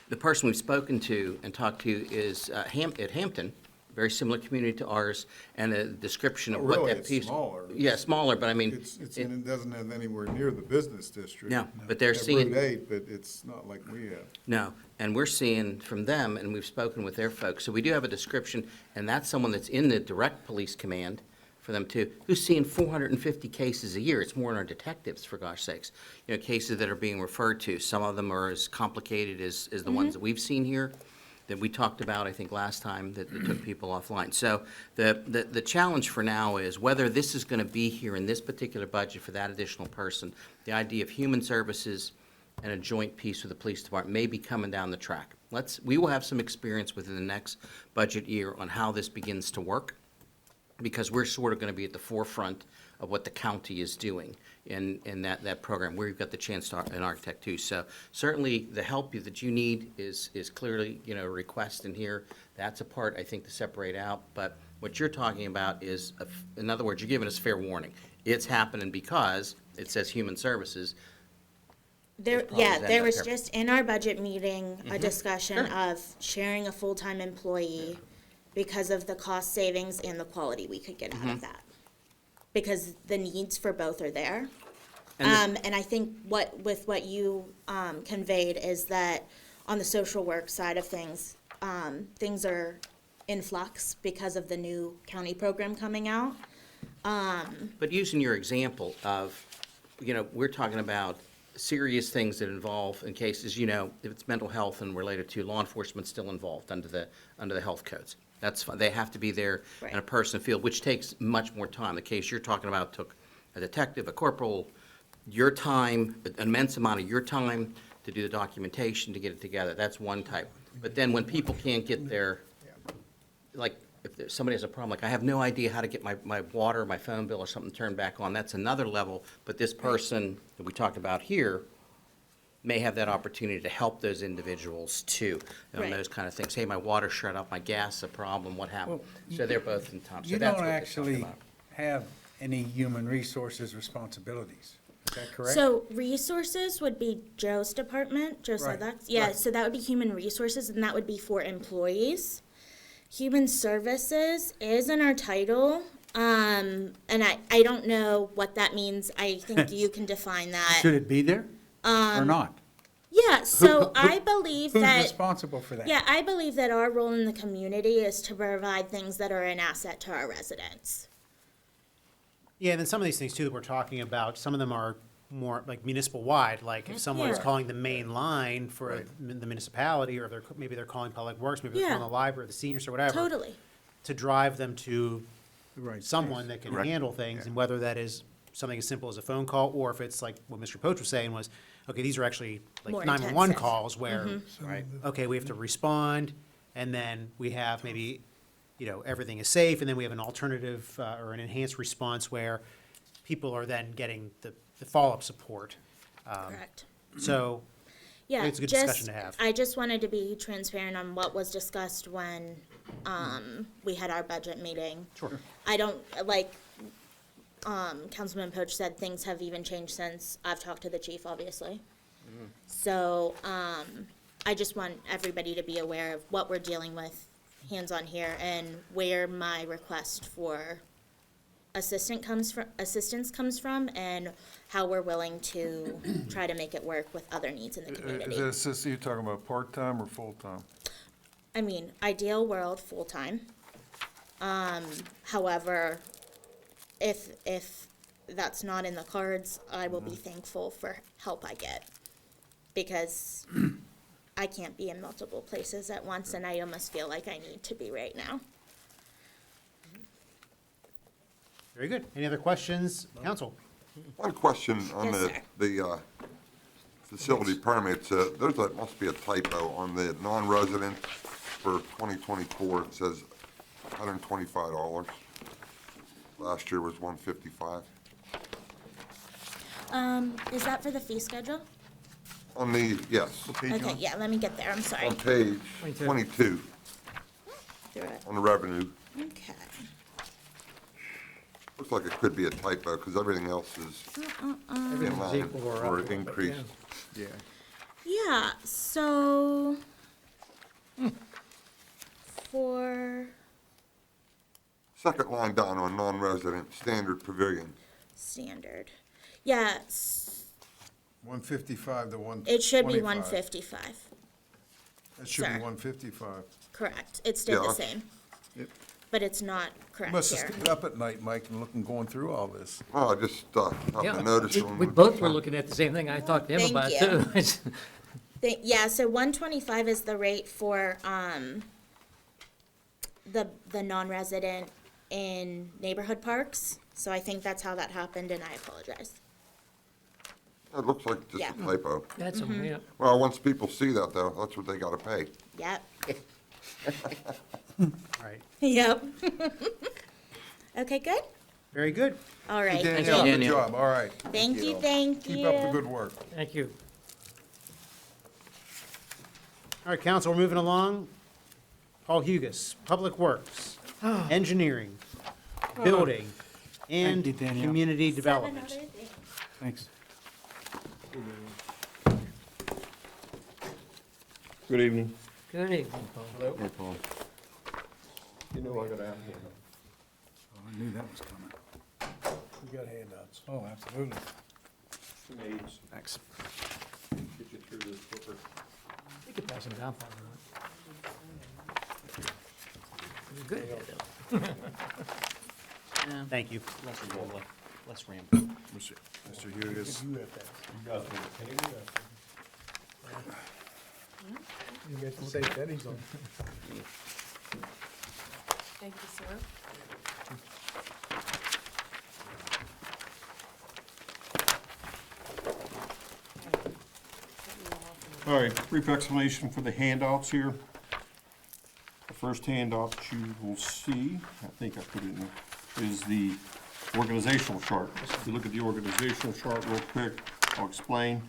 the person we've spoken to and talked to is at Hampton, very similar community to ours, and a description of what
Really,
that
it's
piece.
smaller.
Yeah, smaller, but I mean.
It doesn't have anywhere near the business district.
No, but they're
They have
seeing-
Route 8, but it's not like we have.
No, and we're seeing from them, and we've spoken with their folks, so we do have a description, and that's someone that's in the direct police command for them too, who's seeing 450 cases a year. It's more than our detectives, for gosh sakes. Cases that are being referred to. Some of them are as complicated as the ones that we've seen here, that we talked about, I think, last time, that took people offline. So the challenge for now is whether this is going to be here in this particular budget for that additional person. The idea of human services and a joint piece with the police department may be coming down the track. We will have some experience within the next budget year on how this begins to work, because we're sort of going to be at the forefront of what the county is doing in that program. We've got the chance to an architect too. So certainly the help that you need is clearly, a request in here. That's a part, I think, to separate out. But what you're talking about is, in other words, you're giving us fair warning. It's happening because it says human services.
There
Probably
was
ends up
just in our budget meeting, a discussion of sharing a full-time employee because of the cost savings and the quality we could get out of that. Because the needs for both are there. And I think what you conveyed is that on the social work side of things, things are in flux because of the new county program coming out.
But using your example of, we're talking about serious things that involve, in cases, if it's mental health and related to law enforcement still involved under the health codes. That's fine. They have to be there in a person field, which takes much more time. The case you're talking about took a detective, a corporal, your time, an immense amount of your time to do the documentation, to get it together. That's one type. But then when people can't get their, like, if somebody has a problem, like, I have no idea how to get my water, my phone bill or something turned back on, that's another level. But this person that we talked about here may have that opportunity to help those individuals too, on
Right.
those kind of things. Hey, my water shut off, my gas is a problem, what happened? So they're both in time. So
You
that's
don't
what they're talking
actually
about.
have any human resources responsibilities. Is that correct?
So resources would be Joe's department. Joe
Right,
said that. Yeah,
right.
so that would be human resources, and that would be for employees. Human services is in our title, and I don't know what that means. I think you can define that.
Should it be there or not?
Yeah, so I believe
Who's
that.
responsible for that?
Yeah, I believe that our role in the community is to provide things that are an asset to our residents.
Yeah, and then some of these things too that we're talking about, some of them are more like municipal-wide, like if someone is
Yeah.
calling the main line for the municipality, or maybe they're calling Public Works, maybe they're
Yeah.
calling the library, the seniors, or whatever.
Totally.
To drive them to
Right.
someone that can
Right.
handle things, and whether that is something as simple as a phone call, or if it's like what Mr. Poach was saying was, okay, these are actually like
More
911
intensive.
calls where,
Right.
okay, we have to respond, and then we have maybe, everything is safe, and then we have an alternative, or an enhanced response where people are then getting the follow-up support.
Correct.
So,
Yeah,
it's a good discussion to have.
I just wanted to be transparent on what was discussed when, we had our budget meeting.
Sure.
I don't, Councilman Poach said things have even changed since I've talked to the chief, obviously. So, I just want everybody to be aware of what we're dealing with hands-on here and where my request for assistance comes from and how we're willing to try to make it work with other needs in the
Is that
community.
assistant, you're talking about part-time or full-time?
I mean, ideal world, full-time. However, if that's not in the cards, I will be thankful for help I get. Because I can't be in multiple places at once, and I almost feel like I need to be right now.
Very good. Any other questions, council?
One question on
Yes, sir.
the facility permits. Must be a typo on the non-resident for 2024. It says $125. Last year was $155.
Is that for the fee schedule?
On the, yes,
Okay, yeah, let me get there, I'm sorry.
on page 22,
Through it.
on the revenue.
Okay.
Looks like it could be a typo because everything else is in line or increased.
Yeah.
Yeah, so for
Second line down on non-resident standard pavilion.
standard, yeah,
155 to 125.
it should be 155,
That should be
sir.
155.
correct. It stayed the
Yeah.
same,
Yep.
but it's not correct
Must have
here.
stayed up at night, Mike, and looking, going through all this.
Oh, I just happened
Yeah,
to notice
we-
on.
we both were looking at the same thing. I talked to him
Thank
about it
you.
too.
Yeah, so 125 is the rate for, the non-resident in neighborhood parks. So I think that's how that happened, and I apologize.
It looks like just
Yeah.
a typo.
That's, yeah.
Well, once people see that though, that's what they gotta pay.
Yep,
All right.
yep. Okay, good?
Very good.
All right.
Danielle, good
Danielle.
job, all right.
Thank you, thank you.
Keep up the good work.
Thank you.
All right, council, we're moving along. Paul Hugus, Public Works, Engineering, Building, and
Thank you, Danielle.
Community
7
Development.
other things.
Thanks.
Good evening.
Good evening, Paul.
Hey, Paul. You know I got out here.
Oh, I knew that was coming.
We got handouts.
Oh, absolutely.
Needs,
Thanks.
get you through this quicker.
You could pass them down, Paul. if Good.
Thank you.
Less ramble.
Mr. Hughes.
You get to say pennies on.
Thank you, sir.
All right, brief explanation for the handouts here. The first handout you will see, I think I put it in, is the organizational chart. If you look at the organizational chart real quick, I'll explain.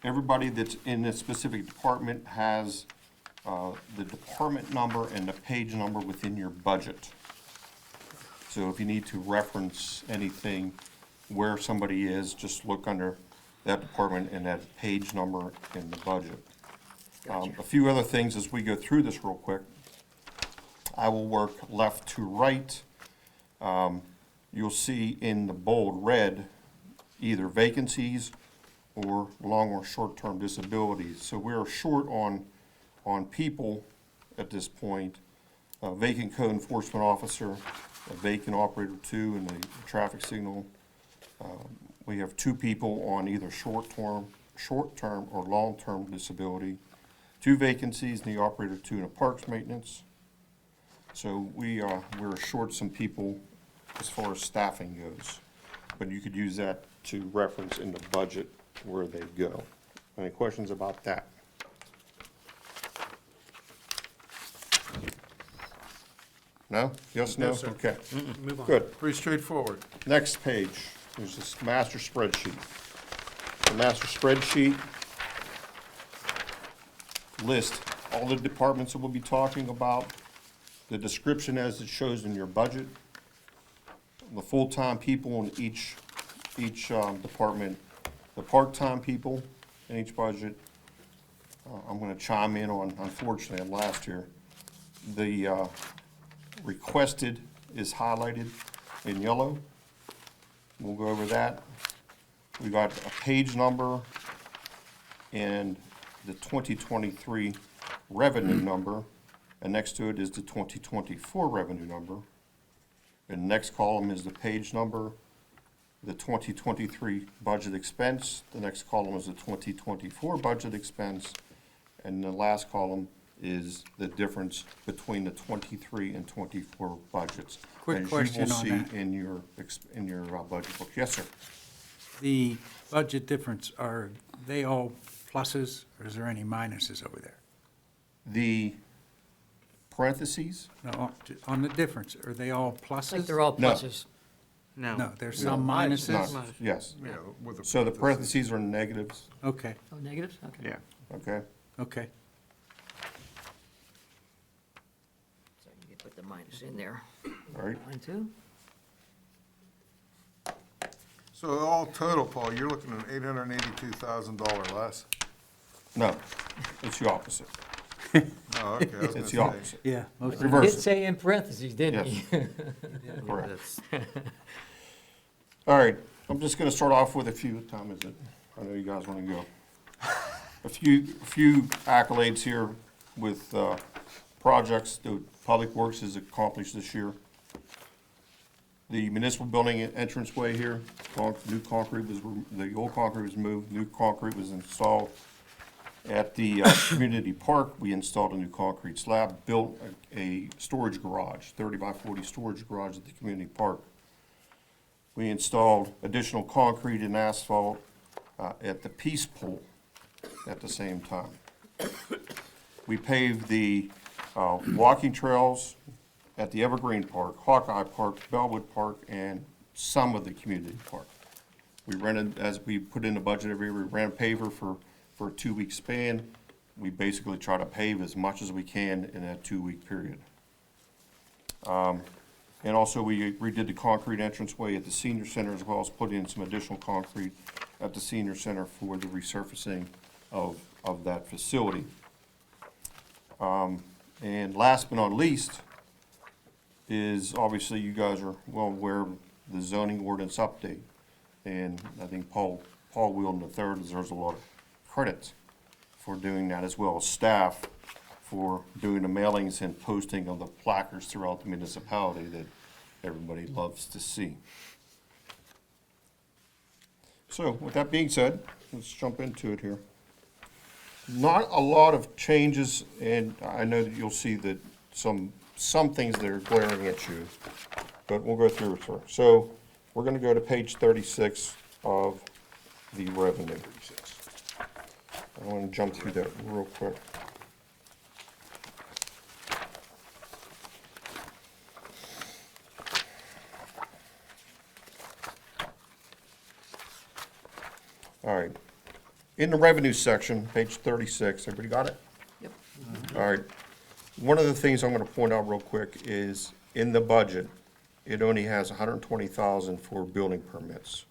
Everybody that's in this specific department has the department number and the page number within your budget. So if you need to reference anything where somebody is, just look under that department and that page number in the budget. A few other things as we go through this real quick. I will work left to right. You'll see in the bold red either vacancies or long or short-term disabilities. So we're short on people at this point. A vacant code enforcement officer, a vacant operator 2 and a traffic signal. We have 2 people on either short-term or long-term disability, 2 vacancies in the operator 2 and a parks maintenance. So we're short some people as far as staffing goes, but you could use that to reference in the budget where they go. Any questions about that? No? Yes, no?
No, sir.
Okay.
Move on.
Good.
Pretty straightforward.
Next page, there's this master spreadsheet. The master spreadsheet lists all the departments that we'll be talking about, the description as it shows in your budget, the full-time people in each department, the part-time people in each budget. I'm gonna chime in on, unfortunately, on last year. The requested is highlighted in yellow. We'll go over that. We got a page number and the 2023 revenue number, and next to it is the 2024 revenue number. And the next column is the page number, the 2023 budget expense. The next column is the 2024 budget expense. And the last column is the difference between the 23 and 24 budgets.
Quick question on
As you will
that.
see in your budget book. Yes, sir.
The budget difference, are they all pluses, or is there any minuses over there?
The parentheses,
No, on the difference, are they all
I think
pluses?
they're all
No.
pluses.
No, there's some minuses?
no, yes.
Yeah, with the
So the parentheses are negatives,
Okay,
Oh, negatives? Okay.
okay?
okay.
So you can put the minus in there.
All right.
Mine too?
So all total, Paul, you're looking at $882,000 less.
No, it's the opposite.
Oh, okay, I was
It's the
gonna say.
opposite.
Yeah, most
You
Reverse
did
it.
say in parentheses, didn't
Yes.
you?
Correct. All right, I'm just gonna start off with a few, what time is it? I know you guys wanna go. A few accolades here with, projects that Public Works has accomplished this year. The municipal building entranceway here, new concrete was, the old concrete was moved, new concrete was installed. At the community park, we installed a new concrete slab, built a storage garage, 30 by 40 storage garage at the community park. We installed additional concrete and asphalt at the Peace Pool at the same time. We paved the walking trails at the Evergreen Park, Hawkeye Park, Bellwood Park, and some of the community park. We rented, as we put in the budget every year, we ran a paver for a 2-week span. We basically try to pave as much as we can in that 2-week period. And also, we redid the concrete entranceway at the senior center, as well as put in some additional concrete at the senior center for the resurfacing of that facility. And last but not least is, obviously, you guys are well aware of the zoning ordinance update. And I think Paul Wheeldon III deserves a lot of credit for doing that, as well as staff for doing the mailings and posting of the placards throughout the municipality that everybody loves to see. So with that being said, let's jump into it here. Not a lot of changes, and I know that you'll see that some things that are glaring at you, but we'll go through it, sir. So we're gonna go to page 36 of the revenue. I want to jump through that real quick. All right. In the revenue section, page 36, everybody got it?
Yep.
All right. One of the things I'm going to point out real quick is in the budget, it only has 120,000 for building permits.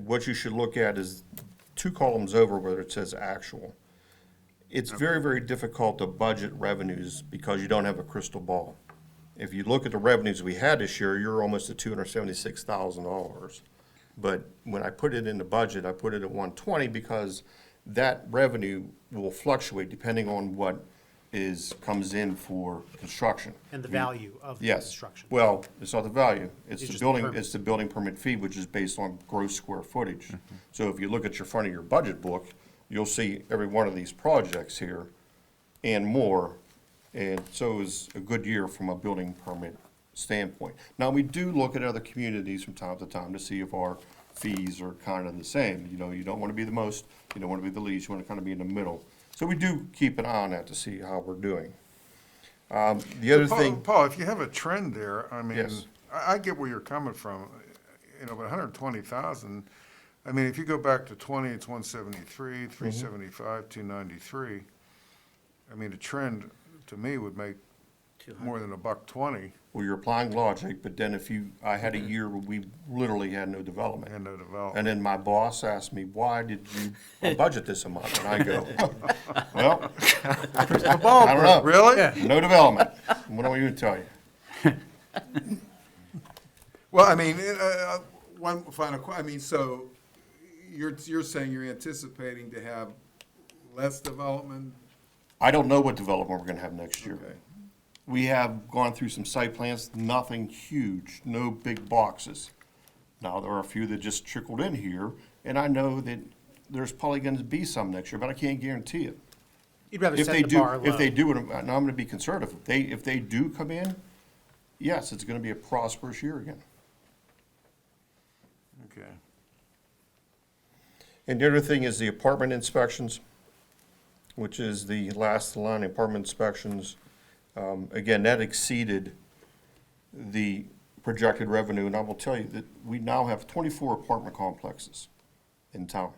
What you should look at is 2 columns over where it says actual. It's very, very difficult to budget revenues because you don't have a crystal ball. If you look at the revenues we had this year, you're almost at $276,000. But when I put it in the budget, I put it at 120 because that revenue will fluctuate depending on what comes in for construction.
And the value of the
Yes.
construction.
Well, it's not the value.
It's
It's the
just the
building,
permit.
it's the building permit fee, which is based on gross square footage. So if you look at your front of your budget book, you'll see every one of these projects here and more. And so it was a good year from a building permit standpoint. Now, we do look at other communities from time to time to see if our fees are kind of the same. You know, you don't want to be the most, you don't want to be the least, you want to kind of be in the middle. So we do keep an eye on that to see how we're doing. The other thing.
Paul, if you have a trend there, I mean,
Yes.
I get where you're coming from, but 120,000, I mean, if you go back to 20, it's 173, 375, 293. I mean, a trend, to me, would make more than $120
Well, you're applying logic, but then I had a year where we literally had no development.
and no development.
And then my boss asked me, why did you budget this amount? And I go, well, I don't know.
Really?
No development. What do I even tell you?
Well, I mean, one final, I mean, so you're saying you're anticipating to have less development?
I don't know what development we're gonna have next year.
Okay.
We have gone through some site plans, nothing huge, no big boxes. Now, there are a few that just trickled in here, and I know that there's probably gonna be some next year, but I can't guarantee it.
You'd rather
If
set
they
the
do,
bar low.
if they do, now I'm gonna be conservative. If they do come in, yes, it's gonna be a prosperous year again.
Okay.
And the other thing is the apartment inspections, which is the last line, apartment inspections. Again, that exceeded the projected revenue, and I will tell you that we now have 24 apartment complexes in town.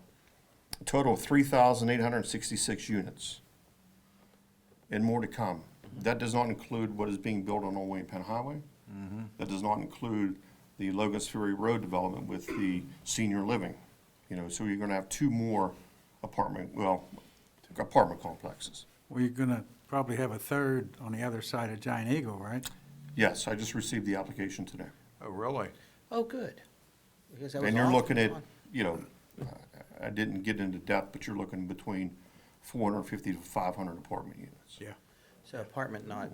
A total of 3,866 units, and more to come. That does not include what is being built on Old Wayne Penn Highway. That does not include the Logos Ferry Road development with the senior living. You know, so you're gonna have 2 more apartment complexes.
Well, you're gonna probably have a third on the other side of Giant Eagle, right?
Yes, I just received the application today.
Oh, really?
Oh, good. Because that was
And you're
off
looking
and
at,
on.
you know, I didn't get into depth, but you're looking between 450 to 500 apartment units,
Yeah.
So apartment not,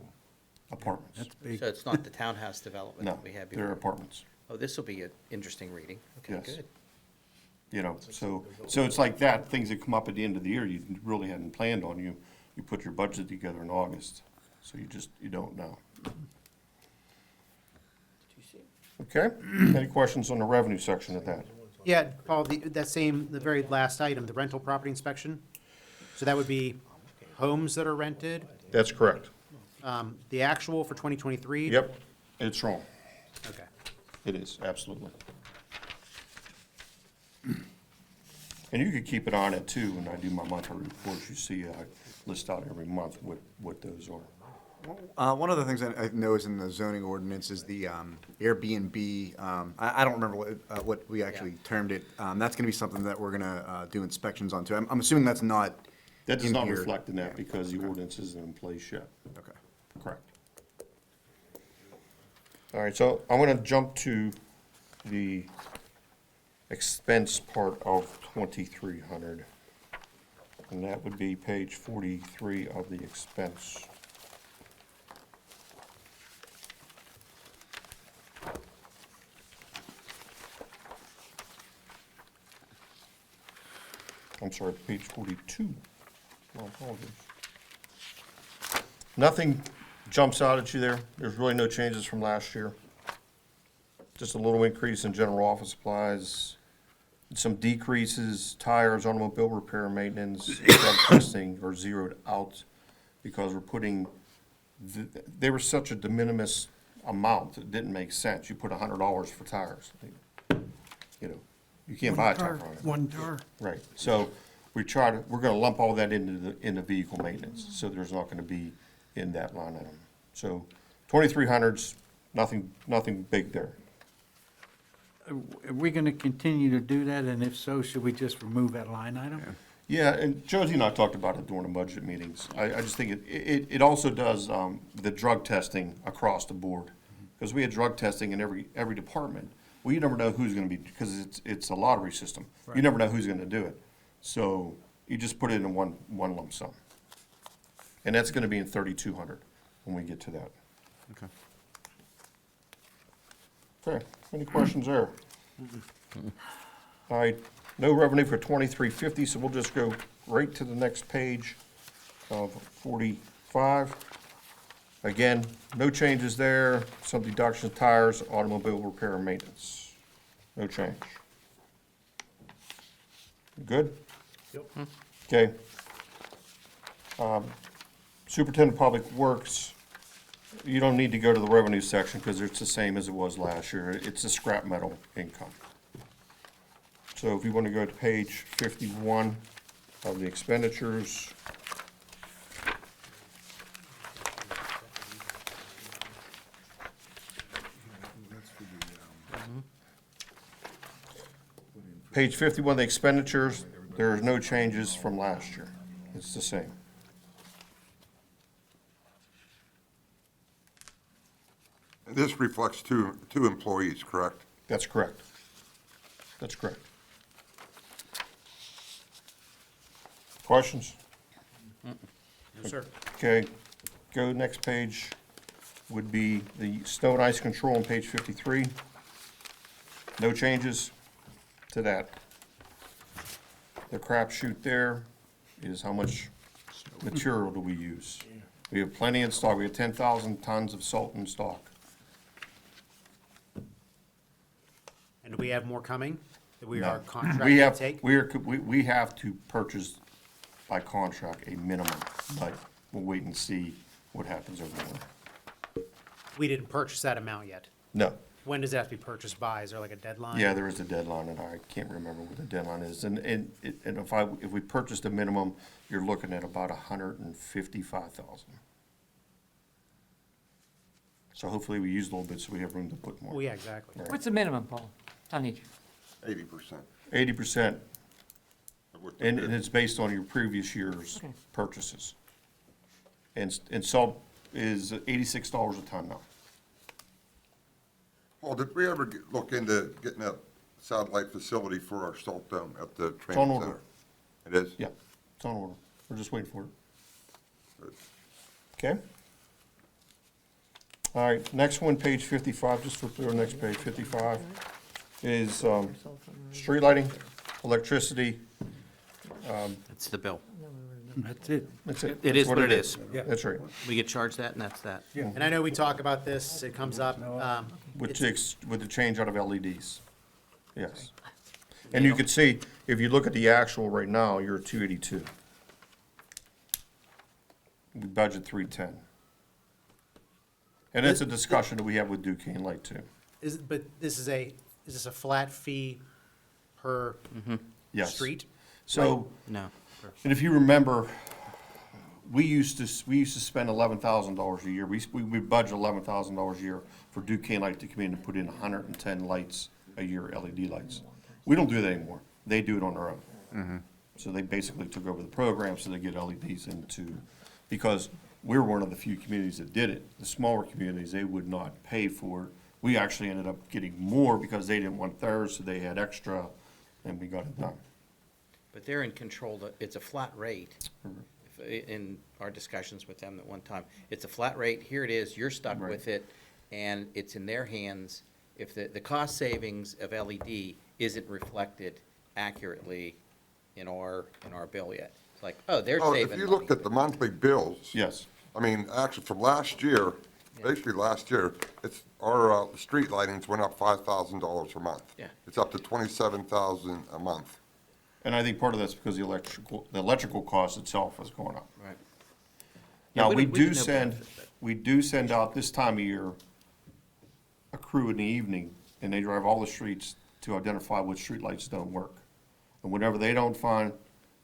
apartments.
That's big.
so it's not the townhouse development
No,
that we had
they're
before.
apartments,
Oh, this will be an interesting reading. Okay,
Yes.
good.
you know, so it's like that, things that come up at the end of the year you really hadn't planned on, you put your budget together in August, so you don't know. Okay, any questions on the revenue section of that?
Yeah, Paul, the very last item, the rental property inspection. So that would be homes that are rented.
That's correct.
The actual for 2023?
Yep, it's wrong.
Okay.
It is, absolutely. And you could keep it on it too, when I do my monthly reports, you see, I list out every month what those are.
One of the things I know is in the zoning ordinance is the Airbnb. I don't remember what we actually termed it. That's gonna be something that we're gonna do inspections on too. I'm assuming that's not
That does
in
not
here.
reflect in that because the ordinance isn't in place yet.
Okay.
Correct. All right, so I'm gonna jump to the expense part of 2,300. And that would be page 43 of the expense. I'm sorry, page 42. My apologies. Nothing jumps out at you there. There's really no changes from last year. Just a little increase in general office supplies, some decreases, tires, automobile repair, maintenance, drug testing are zeroed out because we're putting, they were such a de minimis amount, it didn't make sense. You put $100 for tires. You know, you can't buy a tire on it.
One tire.
Right, so we're gonna lump all that into vehicle maintenance, so there's not gonna be in that line item. So 2,300's, nothing big there.
Are we gonna continue to do that, and if so, should we just remove that line item?
Yeah, and Josie and I talked about it during the budget meetings. I just think it also does, the drug testing across the board. Because we had drug testing in every department. Well, you never know who's gonna be, because it's a lottery system. You never know who's gonna do it. So you just put it in one lump sum. And that's gonna be in 3,200 when we get to that.
Okay.
Okay, any questions there? All right, no revenue for 2350, so we'll just go right to the next page of 45. Again, no changes there, some deductions, tires, automobile repair and maintenance. No change. Good?
Yep.
Okay. Superintendent of Public Works, you don't need to go to the revenue section because it's the same as it was last year. It's a scrap metal income. So if you want to go to page 51 of the expenditures. Page 51 of the expenditures, there are no changes from last year. It's the same.
And this reflects two employees, correct?
That's correct. That's correct. Questions?
No, sir.
Okay, go next page would be the snow and ice control on page 53. No changes to that. The crapshoot there is how much material do we use? We have plenty in stock. We have 10,000 tons of salt in stock.
And do we have more coming that we
No.
are
We
contracted to
have,
take?
we have to purchase by contract a minimum, but we'll wait and see what happens over there.
We didn't purchase that amount yet.
No.
When does that have to be purchased by? Is there like a deadline?
Yeah, there is a deadline, and I can't remember what the deadline is. And if we purchased a minimum, you're looking at about 155,000. So hopefully we use a little bit so we have room to put more.
Well, yeah, exactly.
Right.
What's the minimum, Paul? Tonnage?
80%.
80%,
of what the
and
bid-
it's based on your previous year's
Okay.
purchases. And salt is $86 a ton now.
Paul, did we ever look into getting a satellite facility for our salt dome at the
on
training
order.
center? It is?
Yeah, it's on order. We're just waiting for it.
Good.
Okay? All right, next one, page 55, just flip to the next page, 55, is street lighting, electricity.
That's the bill.
That's it.
That's it.
It is what it is.
That's right.
We get charged that, and that's that.
And I know we talk about this, it comes up,
With the change out of LEDs. Yes. And you can see, if you look at the actual right now, you're at 282. We budget 310. And that's a discussion that we have with Duquesne Light too.
but is this a flat fee per
Yes.
street?
So,
No.
and if you remember, we used to spend $11,000 a year. We budget $11,000 a year for Duquesne Light to come in and put in 110 lights a year, LED lights. We don't do that anymore. They do it on their own. So they basically took over the program, so they get LEDs into, because we're one of the few communities that did it. The smaller communities, they would not pay for it. We actually ended up getting more because they didn't want theirs, so they had extra, and we got it done.
but they're in control, it's a flat rate. In our discussions with them at one time, it's a flat rate, here it is, you're stuck with it, and it's in their hands. If the cost savings of LED isn't reflected accurately in our bill yet. It's like, oh, they're
Oh,
saving
if you
money.
looked at the monthly bills.
Yes.
I mean, actually, from last year, basically last year, our street lightings went up $5,000 a month.
Yeah.
It's up to $27,000 a month.
And I think part of that's because the electrical cost itself is going up.
Right.
Now,
Yeah,
we
didn't
do
know
send,
benefit, but-
we do send out this time of year a crew in the evening, and they drive all the streets to identify which streetlights don't work. And whenever they don't find,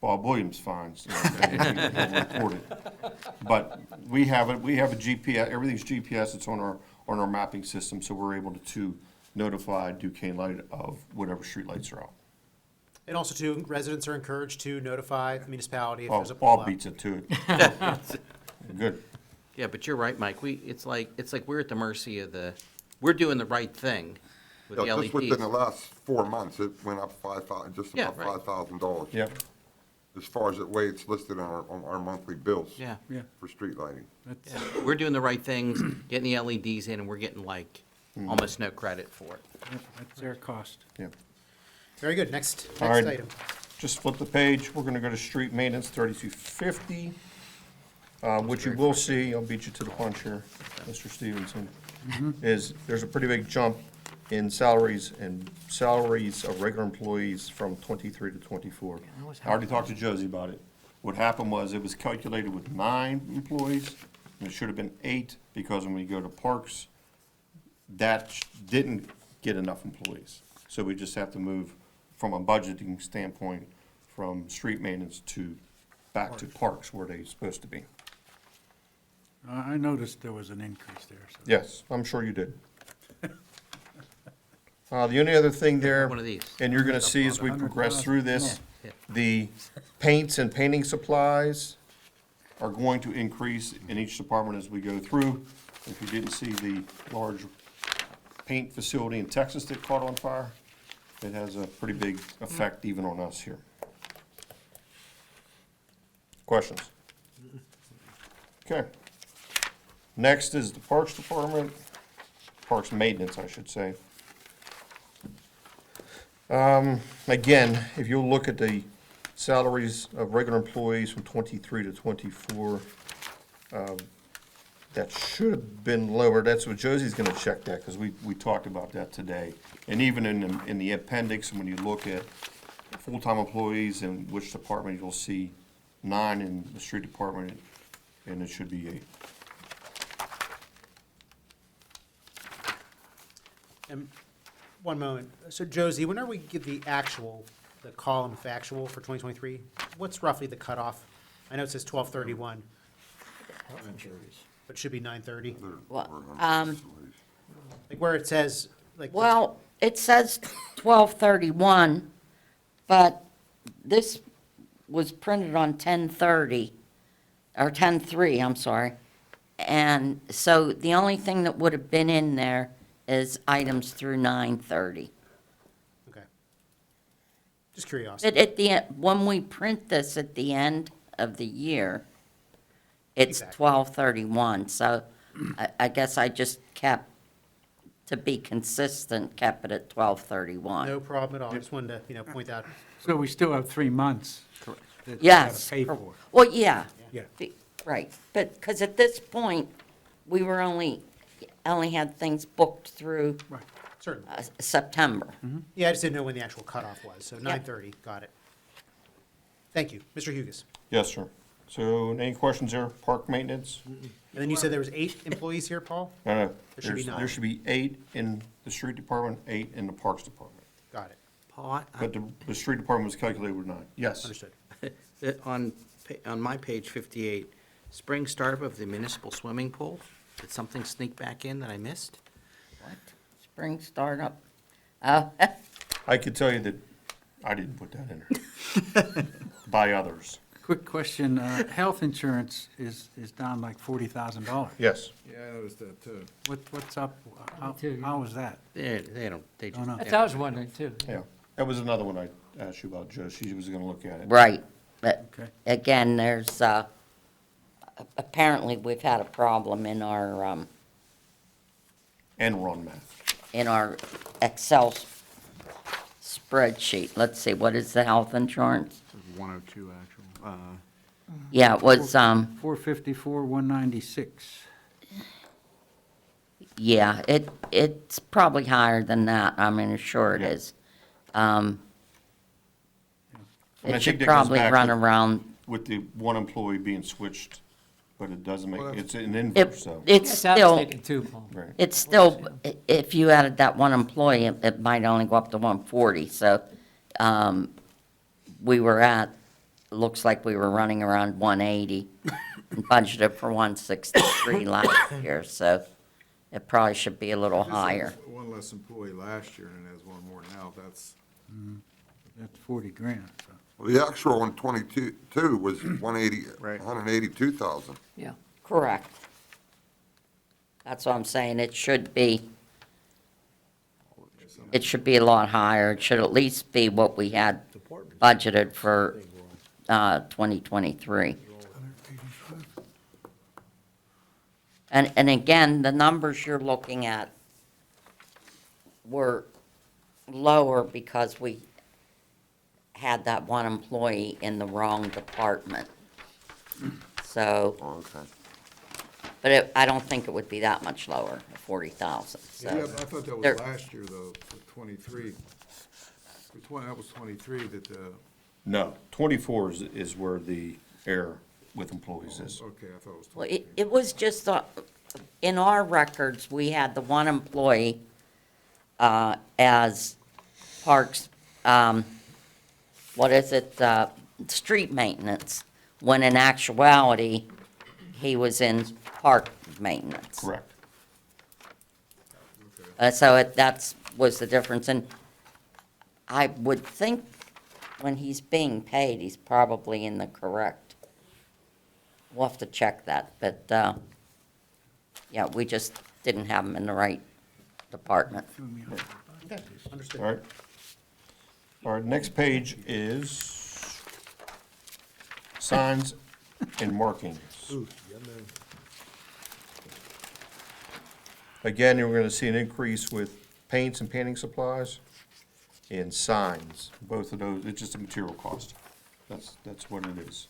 Bob Williams finds, and he'll report it. But we have a GPS, everything's GPS, it's on our mapping system, so we're able to notify Duquesne Light of whatever streetlights are out.
And also, too, residents are encouraged to notify the municipality if
Oh,
there's a
Bob
pullout.
beats it to it. Good.
Yeah, but you're right, Mike, it's like we're at the mercy of we're doing the right thing with the
Yeah,
LEDs.
just within the last 4 months, it went up just
Yeah,
about
right.
$5,000.
Yep.
As far as the way it's listed on our monthly bills.
Yeah.
Yeah.
For street lighting.
That's,
We're doing the right things, getting the LEDs in, and we're getting like almost no credit for it.
that's their cost.
Yep.
Very good. Next
All right.
item.
Just flip the page, we're gonna go to street maintenance, 3250, which you will see, I'll beat you to the punch here, Mr. Stevenson, is there's a pretty big jump in salaries of regular employees from 23 to 24. I already talked to Josie about it. What happened was, it was calculated with 9 employees, and it should have been 8, because when we go to parks, that didn't get enough employees. So we just have to move from a budgeting standpoint, from street maintenance back to parks where they're supposed to be.
I noticed there was an increase there, so.
Yes, I'm sure you did. The only other thing there,
One of these.
and you're gonna see as we progress through this,
Yeah.
the paints and painting supplies are going to increase in each department as we go through. If you didn't see the large paint facility in Texas that caught on fire, it has a pretty big effect even on us here. Questions? Okay. Next is the Parks Department, Parks Maintenance, I should say. Again, if you'll look at the salaries of regular employees from 23 to 24, that should have been lower. That's what Josie's gonna check that, because we talked about that today. And even in the appendix, when you look at full-time employees and which department, you'll see 9 in the street department, and it should be 8.
And one moment. So Josie, whenever we give the column of actual for 2023, what's roughly the cutoff? I know it says 12/31, but it should be 9/30.
Well,
Like where it says, like.
Well, it says 12/31, but this was printed on 10/30, or 10/3, I'm sorry. And so the only thing that would have been in there is items through 9/30.
Okay. Just curiosity.
But when we print this at the end of the year, it's
Exactly.
12/31. So I guess I just to be consistent, kept it at 12/31.
No problem at all. I just wanted to, point out.
So we still have 3 months. Correct. That we
Yes.
gotta pay for.
Well, yeah.
Yeah.
Right, but, because at this point, we were only had things booked through
Right, certainly.
September.
Yeah, I just didn't know when the actual cutoff was, so 9:30, got it. Thank you. Mr. Hugus.
Yes, sir. So any questions there? Park maintenance?
And then you said there was 8 employees here, Paul?
No.
There should be 9.
There should be 8 in the street department, 8 in the parks department.
Got it.
Paul,
But the street department was calculated with 9. Yes.
Understood.
on my page 58, spring startup of the municipal swimming pool, did something sneak back in that I missed?
What? Spring startup? Oh,
I could tell you that I didn't put that in there. By others.
Quick question, health insurance is down like $40,000.
Yes.
Yeah, I noticed that too.
What's up?
too, yeah.
How was that?
They don't, they just.
no.
That's what I was wondering too.
Yeah. That was another one I ask you about, Joe. She was gonna look at it.
Right. But
Okay.
again, there's, apparently we've had a problem in our,
And run math.
Excel spreadsheet. Let's see, what is the health insurance?
102 actual.
Yeah, it was,
454, 196.
yeah, it's probably higher than that. I mean, sure it
Yeah.
is.
And I
It
think
should
that goes
probably
back
run
to-
around,
With the one employee being switched, but it doesn't make,
Well,
it's an
it,
inverse, so.
it's
Yes, I was
still,
thinking too, Paul.
Right.
it's still, if you added that one employee, it might only go up to 140, so, we were at, looks like we were running around 180, and budgeted for 163 last year, so it probably should be a little higher.
One less employee last year and there's one more now, that's.
That's 40 grand, so.
Well, the actual in 22 was 180,
Right.
182,000.
Yeah.
Correct. That's what I'm saying, it should be a lot higher. It should at least be what we had budgeted for 2023. And again, the numbers you're looking at were lower because we had that one employee in the wrong department. So,
Okay.
but I don't think it would be that much lower, 40,000,
Yeah,
so.
I thought that
there-
was last year though, for 23. That was 23 that the,
No, 24 is where the error with employees is.
okay, I thought it was
Well,
23.
it was just, in our records, we had the one employee as parks, street maintenance, when in actuality, he was in park maintenance.
Correct.
So that's, was the difference, and I would think when he's being paid, he's probably in the correct. We'll have to check that, but, yeah, we just didn't have him in the right department.
Okay, understood.
All right. All right, next page is signs and markings. Again, you're gonna see an increase with paints and painting supplies and signs. Both of those, it's just a material cost. That's what it is.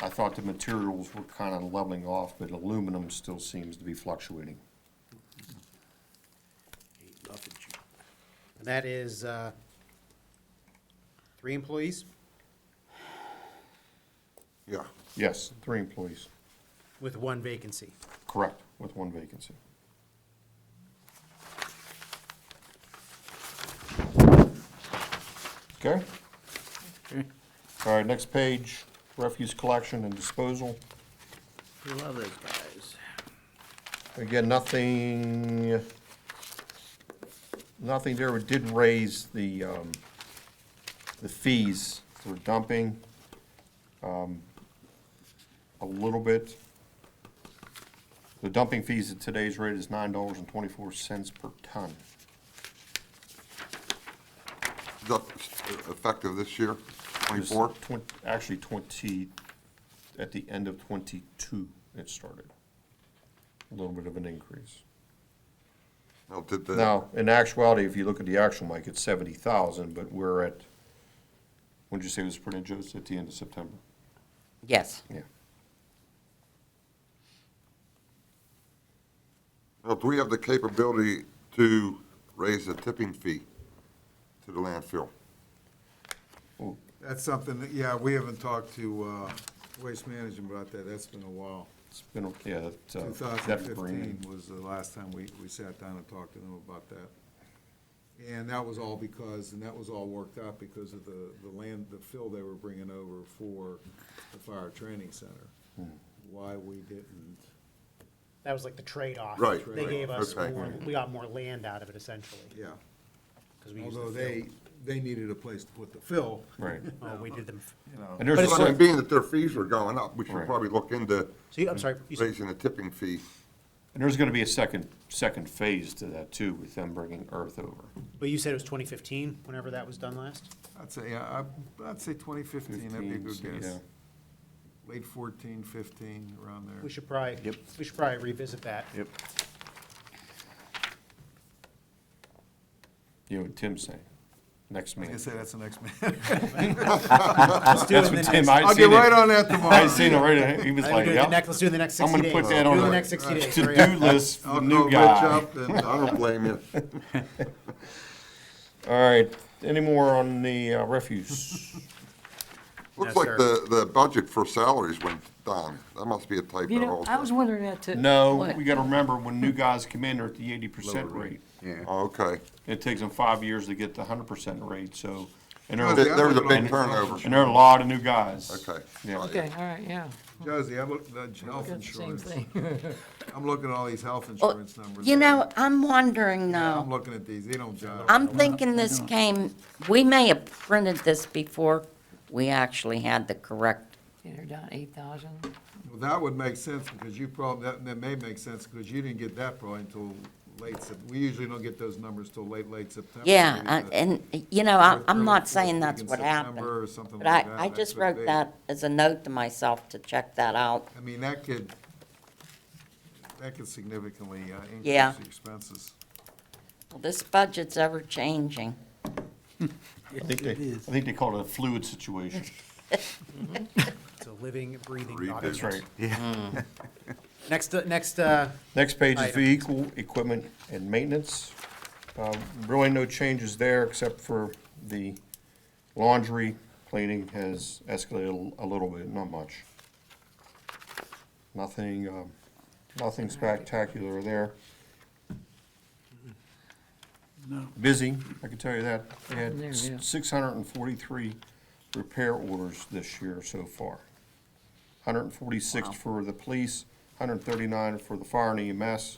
I thought the materials were kind of leveling off, but aluminum still seems to be fluctuating.
And that is 3 employees
Yeah.
Yes, 3 employees,
with 1 vacancy.
correct, with 1 vacancy. Okay?
Okay.
All right, next page, refuse collection and disposal.
We love those guys.
Again, nothing there. We did raise the fees for dumping, a little bit. The dumping fees at today's rate is $9.24 per ton.
Is that effective this year, 24?
Actually, at the end of '22, it started. A little bit of an increase.
Now, did the,
Now, in actuality, if you look at the actual, Mike, it's 70,000, but we're at, when'd you say it was printed, Joe? It's at the end of September?
Yes.
Yeah.
now, do we have the capability to raise the tipping fee to the landfill?
That's something that, yeah, we haven't talked to Waste Management about that, that's been a while.
It's been, yeah, that's, Deb
2015
Green.
was the last time we sat down and talked to them about that. And that was all because, and that was all worked out because of the fill they were bringing over for the fire training center. Why we didn't,
That was like the trade-off.
Right,
They
right,
gave us
okay.
more, we got more land out of it essentially.
yeah.
'Cause we used
Although
the fill.
they needed a place to put the fill,
Right.
Oh, we did them.
you know.
And there's
But
a
it's
But I mean,
certain,
being that their fees are going up, we should
Right.
probably look into
So, I'm sorry, you said,
raising the tipping fee
And there's gonna be a second phase to that too, with them bringing earth over.
But you said it was 2015, whenever that was done last?
I'd say, yeah, I'd say 2015, that'd be a good
15,
guess.
yeah.
Late 14, 15, around there.
We should probably,
Yep.
we should probably revisit that.
Yep. You know what Tim's saying, next
I was
meeting.
gonna say, that's the next man.
Let's do it
That's
in the
what Tim,
next,
I
I'll
seen
get right
it.
on that
I
tomorrow.
seen it right, he was
let's
like,
do it in the next, let's do it in the next
I'm
60
gonna
days.
put that
Do
on
it in the
a
next 60 days. hurry
to-do
up.
list for
I'll
the
call
new
Rich
guy.
up and,
I don't blame you.
All right, any more on the refuse?
Looks
No,
like
sir.
the budget for salaries went down. That must be a typo
You know,
also.
I was wondering that too.
No,
What?
we gotta remember, when new guys come in, they're at the 80% rate.
Yeah.
Oh, okay.
It takes them 5 years to get the 100% rate, so, and
There
there
there was a big
and
turnover.
there are a lot of new guys.
Okay.
Yeah.
Okay, all right, yeah.
Josie, I'm looking at health
Got the same
insurance.
thing.
I'm looking at all these health insurance numbers.
You know, I'm wondering
Yeah,
though.
I'm looking at these, they don't jive.
I'm thinking this came, we may have printed this before we actually had the correct,
Yeah, they're down 8,000.
Well, that would make sense, because you probably, that may make sense, because you didn't get that probably until late September. We usually don't get those numbers till late September.
yeah,
maybe the
and, you know,
third
I'm
or
not
fourth
saying
week
that's
in
what
September
happened.
or something
But
like
I
that.
just
That's what
wrote
they-
that as a note to myself to check that out.
I mean, that could significantly
Yeah.
increase the expenses.
Well, this budget's ever changing.
I think they call it a fluid situation.
It's a living, breathing document.
That's right.
Next,
Next page is
Item.
vehicle, equipment, and maintenance. Really no changes there, except for the laundry cleaning has escalated a little bit, not much. Nothing spectacular there. Busy, I can tell you that. They
There,
had
yeah.
643 repair orders this year so far. 146
Wow.
for the police, 139 for the fire and EMS,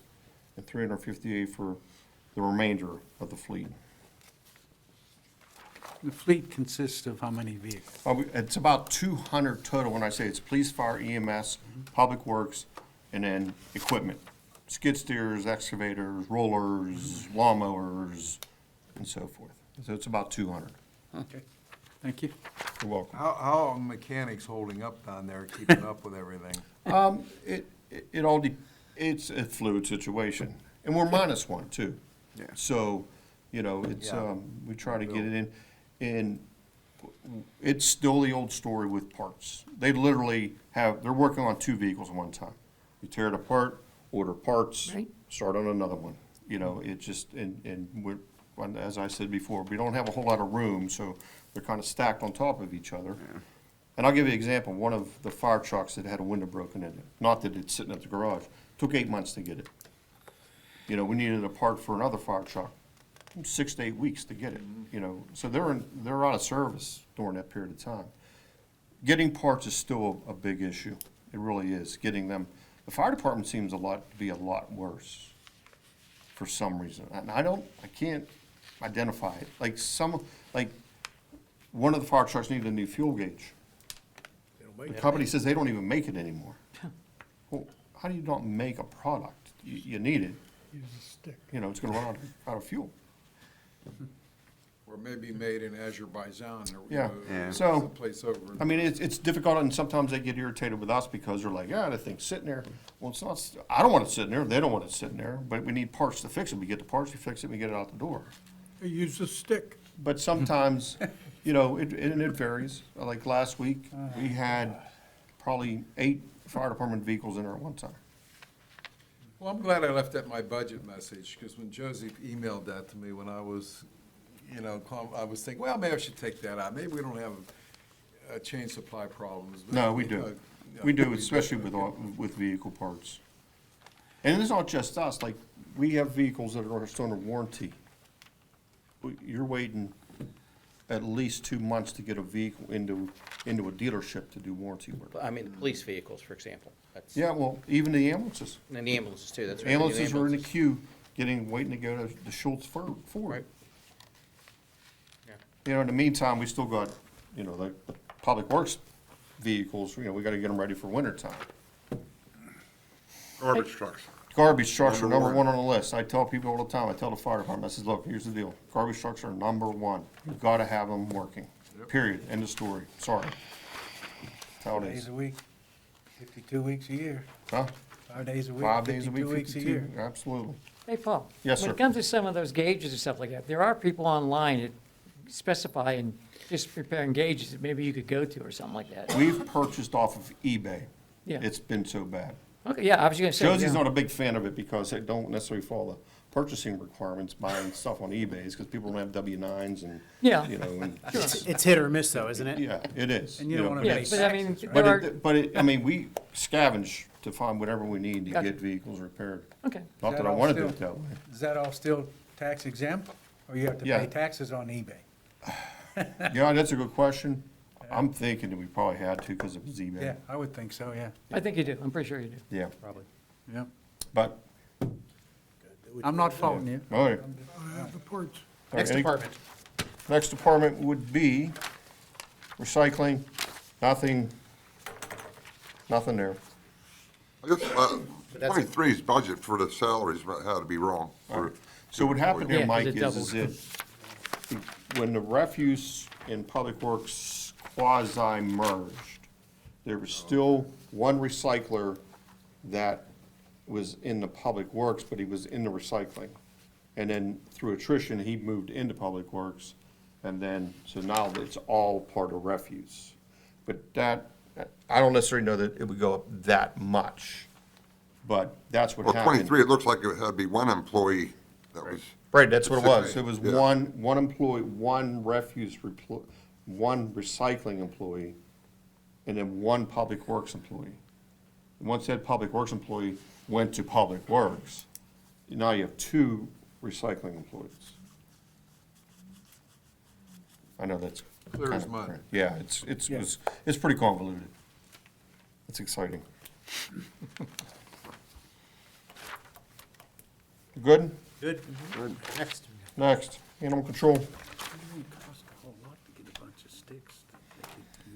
and 358 for the remainder of the fleet.
The fleet consists of how many vehicles?
It's about 200 total, when I say it's police, fire, EMS, public works, and then equipment. Skid steers, excavators, rollers, lawnmowers, and so forth. So it's about 200.
Thank you.
You're welcome.
How are mechanics holding up down there, keeping up with everything?
It's a fluid situation, and we're -1 too.
Yeah.
So, you know, it's,
Yeah.
we try to get it in, and it's still the old story with parts. They literally they're working on 2 vehicles at one time. You tear it apart, order parts,
Right.
start on another one. You know, it just, and as I said before, we don't have a whole lot of room, so they're kind of stacked on top of each other. And I'll give you an example, one of the fire trucks that had a window broken in it, not that it's sitting at the garage, took 8 months to get it. You know, we needed a part for another fire truck, 6 to 8 weeks to get it, you know, so they're out of service during that period of time. Getting parts is still a big issue, it really is, getting them. The fire department seems to be a lot worse for some reason, and I can't identify it, like one of the fire trucks needed a new fuel gauge. The company says they don't even make it anymore. Well, how do you not make a product? You need it.
Use a stick.
You know, it's gonna run out of fuel.
Or maybe made in Azerbaijan or,
Yeah.
Yeah.
So,
someplace over.
I mean, it's difficult, and sometimes they get irritated with us because they're like, yeah, that thing's sitting there. Well, it's not, I don't want it sitting there, they don't want it sitting there, but we need parts to fix it. We get the parts, we fix it, we get it out the door.
Use a stick.
But sometimes, you know, it varies. Like last week, we had probably 8 fire department vehicles in there at one time.
Well, I'm glad I left that in my budget message, because when Josie emailed that to me when I was, I was thinking, well, maybe I should take that out. Maybe we don't have chain supply problems. But,
No, we do. We do, especially with vehicle parts. And it's not just us, like, we have vehicles that are still under warranty. You're waiting at least 2 months to get a vehicle into a dealership to do warranty work.
I mean, the police vehicles, for example. That's,
Yeah, well, even the ambulances.
and the ambulances too, that's right.
Ambulances are in the queue, waiting to go to the Schultz Ford.
Right. Yeah.
You know, in the meantime, we still got, you know, the public works vehicles, we gotta get them ready for winter time.
Garbage trucks.
Garbage trucks are
Number
number
one.
one on the list. I tell people all the time, I tell the fire department, I says, look, here's the deal. Garbage trucks are number one. You've gotta have them working. Period. End of story. Sorry. That's how it
Days
is.
a week, 52 weeks a year.
Huh?
5 days a week,
5 days a week,
52 weeks a
52.
year.
Absolutely.
Hey, Paul.
Yes,
When
sir.
it comes to some of those gauges and stuff like that, there are people online that specify and just preparing gauges that maybe you could go to or something like that.
We've purchased off of eBay.
Yeah.
It's been so bad.
Okay, yeah, I was gonna say.
Josie's
yeah.
not a big fan of it because they don't necessarily follow the purchasing requirements buying stuff on eBay, because people don't have W-9s and,
Yeah.
you know, and
It's hit or miss though, isn't it?
yeah, it is.
And you don't
know,
wanna
but
Yeah,
it's-
but I mean,
But
there are,
I mean, we scavenge to find whatever we need to
Gotcha.
get vehicles repaired.
okay.
Not
Is
that
that
I
all
want to do
still-
it that way.
Is that all still tax exempt, or you have to
Yeah.
pay taxes on eBay?
Yeah, that's a good question. I'm thinking that we probably had to because it was eBay.
Yeah, I would think so, yeah.
I think you do. I'm pretty sure you do.
Yeah,
Probably.
Yeah.
but,
I'm not faulting you.
all right.
I have the parts.
All right,
Next
any-
department.
Next department would be recycling. Nothing there.
I guess,
that's a-
23's budget for the salaries had to be wrong. for
So what happened
employees.
here,
Yeah, 'cause
Mike,
it
is that when the refuse and public works quasi-merged, there was still one recycler that was in the public works, but he was in the recycling. And then through attrition, he moved into public works, and then, so now it's all part of refuse. But that, I don't necessarily know that it would go up that much, but that's what
Well,
happened.
23, it looks like it had to be one employee that was.
Right, that's what it was.
Sick
It was
leave, yeah.
one employee, one one recycling employee, and then one public works employee. And once that public works employee went to public works, now you have two recycling employees. I know that's.
Clear as
kinda
mud.
cra- Yeah, it's pretty convoluted. It's exciting. Good?
Good. Next.
Next, animal control.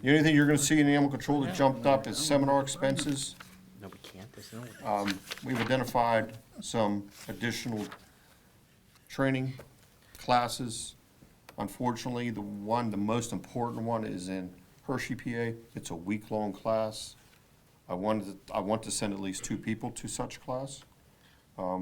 The only thing you're gonna see in animal control that jumped up is seminar expenses.
No, we can't. There's no.
We've identified some additional training classes. Unfortunately, the most important one is in Hershey, PA. It's a week-long class. I want to send at least 2 people to such class.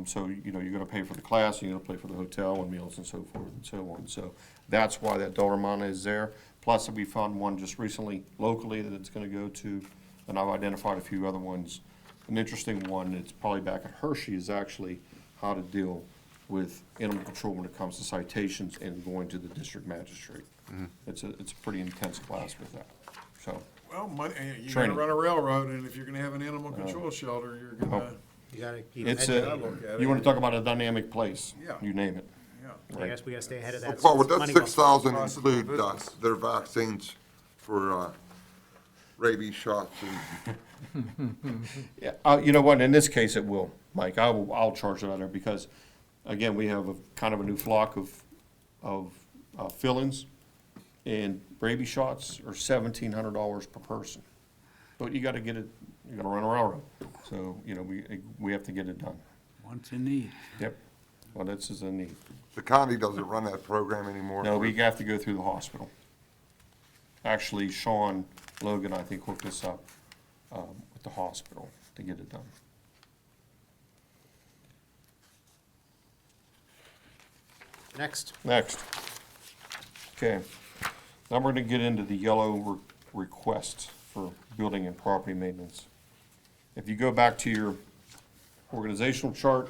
So, you know, you're gonna pay for the class, you're gonna pay for the hotel and meals and so forth and so on. So that's why that dollar amount is there. Plus, we found one just recently locally that it's gonna go to, and I've identified a few other ones. An interesting one, it's probably back at Hershey, is actually how to deal with animal control when it comes to citations and going to the district magistrate. It's a pretty intense class with that, so.
Well, money, you gotta
Training.
run a railroad, and if you're gonna have an animal control shelter, you're gonna,
You gotta keep
It's
ahead
a,
of
look at
you
it.
wanna talk about a dynamic place,
Yeah.
you name it.
yeah.
I guess we gotta stay ahead of
So
that.
Paul, would that
money well-
6,000
Cost of doing
include
business.
their vaccines for rabies shots and
Yeah, you know what, in this case it will, Mike, I'll charge it out there because, again, we have a kind of a new flock of fill-ins, and rabies shots are $1,700 per person. But you gotta get it, you gotta run a railroad, so, you know, we have to get it done.
Once in need.
Yep, well, that's is a need.
the county doesn't run that program anymore?
No, we have to go through the hospital. Actually, Sean Logan, I think, hooked us up with the hospital to get it done.
Next.
Next. Okay, now we're gonna get into the yellow requests for building and property maintenance. If you go back to your organizational chart,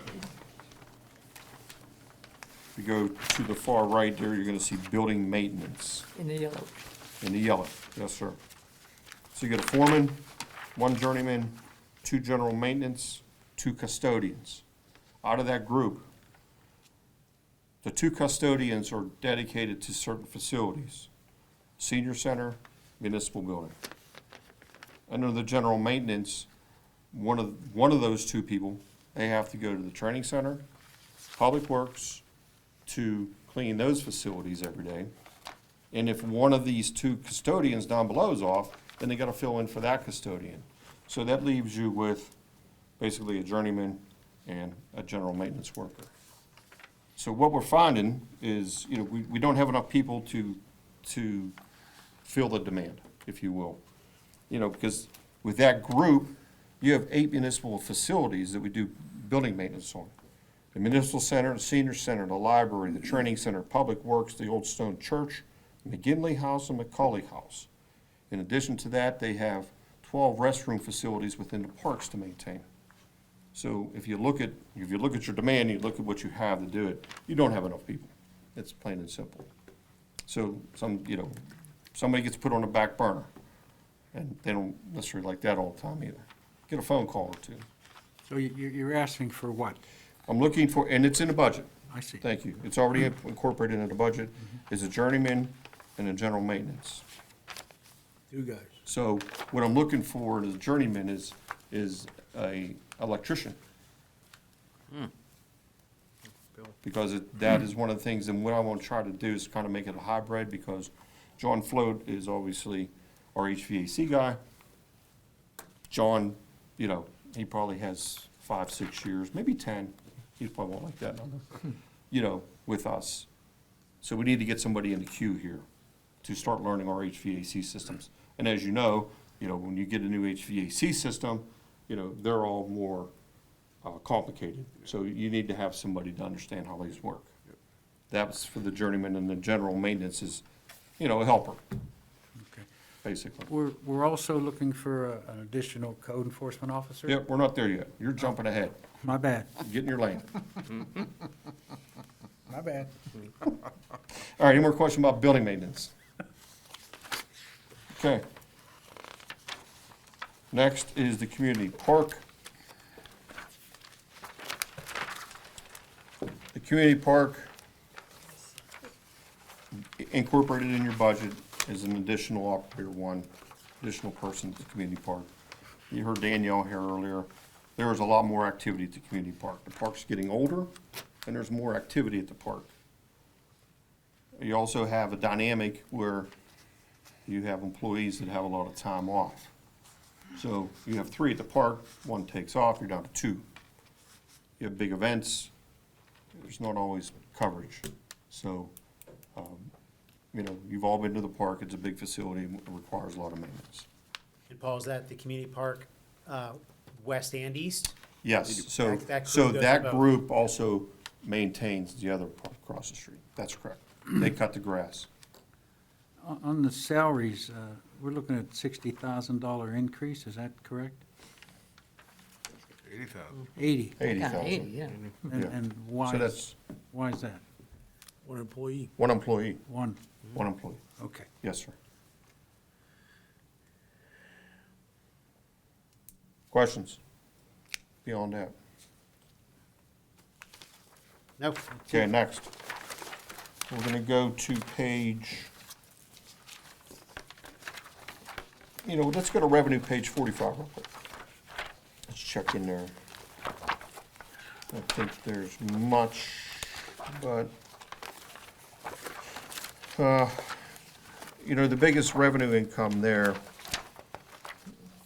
if you go to the far right there, you're gonna see building maintenance
In the yellow.
in the yellow, yes, sir. So you get a foreman, 1 journeyman, 2 general maintenance, 2 custodians. Out of that group, the 2 custodians are dedicated to certain facilities, senior center, municipal building. Under the general maintenance, one of those 2 people, they have to go to the training center, public works, to clean those facilities every day. And if one of these 2 custodians down below is off, then they gotta fill in for that custodian. So that leaves you with basically a journeyman and a general maintenance worker. So what we're finding is, we don't have enough people to fill the demand, if you will. Because with that group, you have 8 municipal facilities that we do building maintenance on. The municipal center, the senior center, the library, the training center, public works, the Old Stone Church, McGinley House, and Macaulay House. In addition to that, they have 12 restroom facilities within the parks to maintain. So if you look at your demand, you look at what you have to do it, you don't have enough people. It's plain and simple. So somebody gets put on the back burner, and they don't necessarily like that all the time either. Get a phone call or two.
So you're asking for what?
I'm looking for, and it's in the budget.
I see.
Thank you. It's already incorporated into the budget, is a journeyman and a general maintenance.
2 guys.
So what I'm looking for as a journeyman is a electrician. Because that is one of the things, and what I want to try to do is kind of make it a hybrid, because John Float is obviously our HVAC guy. John, he probably has 5, 6 years, maybe 10. He probably won't like that number, with us. So we need to get somebody in the queue here to start learning our HVAC systems. And as you know, when you get a new HVAC system, they're all more complicated. So you need to have somebody to understand how these work. That's for the journeyman, and the general maintenance is, a helper,
Okay.
basically.
We're also looking for an additional code enforcement officer?
Yep, we're not there yet. You're jumping ahead.
My bad,
Get in your lane.
my bad.
All right, any more questions about building maintenance? Okay. Next is the community park. The community park, incorporated in your budget, is an additional operator, one additional person to the community park. You heard Danielle here earlier. There is a lot more activity at the community park. The park's getting older, and there's more activity at the park. You also have a dynamic where you have employees that have a lot of time off. So you have 3 at the park, 1 takes off, you're down to 2. You have big events, there's not always coverage. So, you've all been to the park, it's a big facility, it requires a lot of maintenance.
And Paul, is that the community park, west and east?
Yes, so,
That
so
group does
that
both.
group also maintains the other park across the street. That's correct. They cut the grass.
On the salaries, we're looking at $60,000 increase, is that correct?
80,000.
80.
80,000.
Yeah.
And
So that's
why is that?
1 employee.
one employee,
One,
one employee.
okay.
Yes, sir. Questions beyond that?
No?
Okay, next. We're gonna go to page, let's go to revenue, page 45 real quick. Let's check in there. I don't think there's much, but, the biggest revenue income there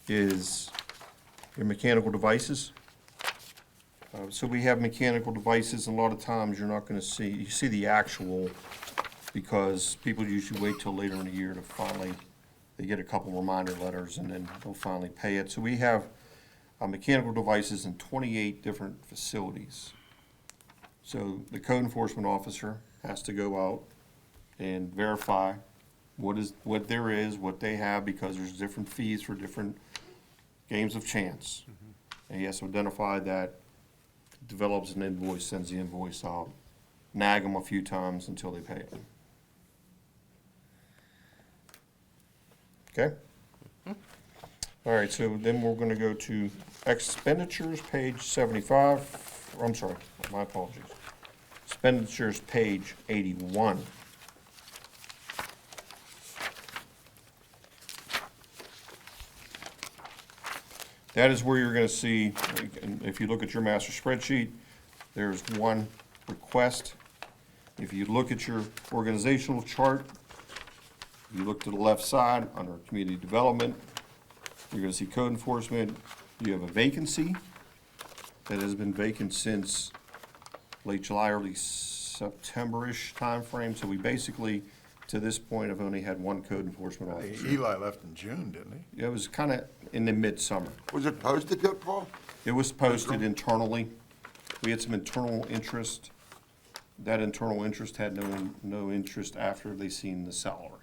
is your mechanical devices. So we have mechanical devices, and a lot of times you're not gonna see, you see the actual, because people usually wait till later in the year to finally, they get a couple reminder letters, and then they'll finally pay it. So we have mechanical devices in 28 different facilities. So the code enforcement officer has to go out and verify what there is, what they have, because there's different fees for different games of chance. And he has to identify that, develops an invoice, sends the invoice out, nag them a few times until they pay it. Okay? All right, so then we're gonna go to expenditures, page 75, I'm sorry, my apologies. Expenditures, page 81. That is where you're gonna see, if you look at your master spreadsheet, there's one request. If you look at your organizational chart, you look to the left side, under community development, you're gonna see code enforcement, you have a vacancy. that has been vacant since late July, early September-ish timeframe. So we basically, to this point, have only had one code enforcement officer.
Eli left in June, didn't he?
It was kind of in the midsummer.
Was it posted yet, Paul?
It was posted internally. We had some internal interest. That internal interest had no interest after they seen the salary.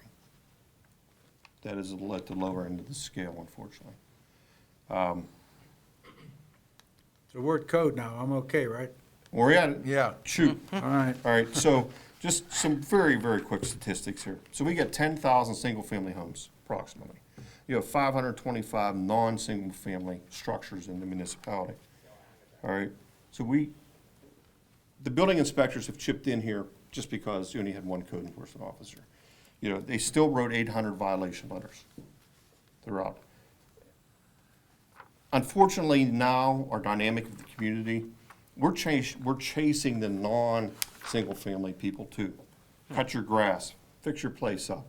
That is at the lower end of the scale, unfortunately.
So we're at code now, I'm okay, right?
Where we at it?
Yeah.
Shoot.
All right.
All right, so just some very, very quick statistics here. So we got 10,000 single-family homes, approximately. You have 525 non-single-family structures in the municipality. All right, so the building inspectors have chipped in here just because you only had one code enforcement officer. You know, they still wrote 800 violation letters throughout. Unfortunately, now, our dynamic of the community, we're chasing the non-single-family people too. Cut your grass, fix your place up.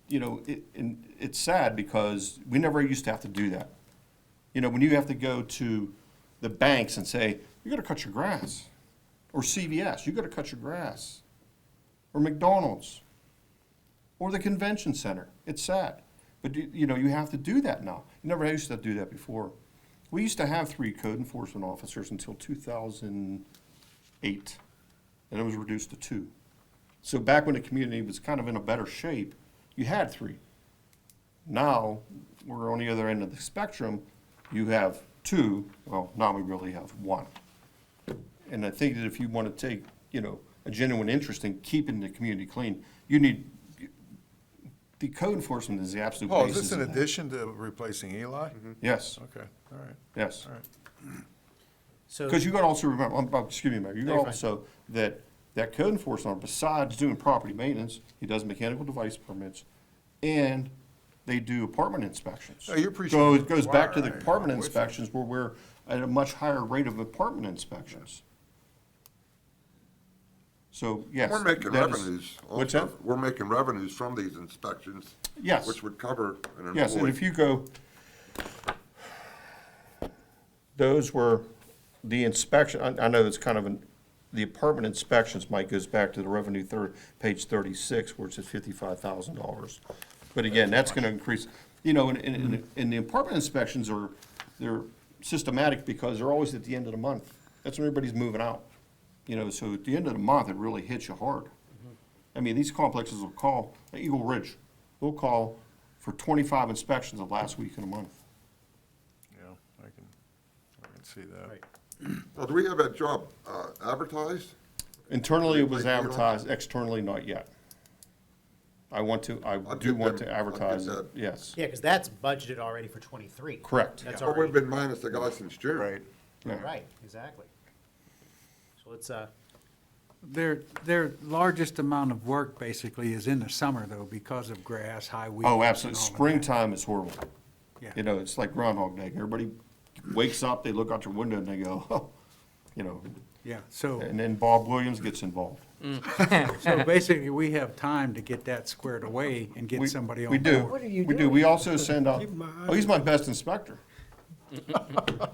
You know, and it's sad because we never used to have to do that. You know, when you have to go to the banks and say, you gotta cut your grass, or CVS, you gotta cut your grass, or McDonald's, or the convention center, it's sad. But you know, you have to do that now. You never used to do that before. We used to have 3 code enforcement officers until 2008, and it was reduced to 2. So back when the community was kind of in a better shape, you had 3. Now, we're on the other end of the spectrum, you have 2, well, now we really have 1. And I think that if you want to take, you know, a genuine interest in keeping the community clean, you need, the code enforcement is the absolute
Paul,
basis.
is this in
of that.
addition to replacing Eli?
Yes,
Okay, all right,
yes.
all right.
So,
Because you got to also remember, excuse me, Mayor, you
No,
got
you're fine.
also that code enforcement, besides doing property maintenance, he does mechanical device permits, and they do apartment inspections.
Oh, you're preaching
So
to
it
the
goes back to
choir.
the apartment
I'm with you.
inspections where we're at a much higher rate of apartment inspections. So, yes.
We're making
that is-
revenues.
What's
also.
that?
We're making revenues from these inspections.
Yes.
Which would cover an employee.
Yes, and if you go, those were the inspection, I know it's kind of the apartment inspections might goes back to the revenue page 36, where it says $55,000. But again, that's gonna increase, you know, and the apartment inspections they're systematic because they're always at the end of the month. That's when everybody's moving out. You know, so at the end of the month, it really hits you hard. I mean, these complexes will call, Eagle Ridge, they'll call for 25 inspections the last week of the month.
Yeah, I can see that.
right.
Now, do we have that job advertised?
Internally, it was
Like, you don't-
advertised, externally, not yet. I
I'll
do
get
want
that-
to
I'll
advertise
get
it,
that.
yes.
Yeah, because that's budgeted already for '23.
Correct.
That's
Well,
already,
we've been minus the guy since June.
Right.
Yeah.
right, exactly. So it's,
Their largest amount of work basically is in the summer though, because of grass, high weeds.
Oh,
and
absolutely.
all of that.
Springtime is horrible.
Yeah.
You know, it's like Groundhog Day. Everybody wakes up, they look out their window and they go, oh, you know,
Yeah, so,
and then Bob Williams gets involved.
so basically, we have time to get that squared away and get
We-
somebody on
We do.
board.
are you
We do.
doing?
We also send out,
Keep my
oh, he's my best inspector.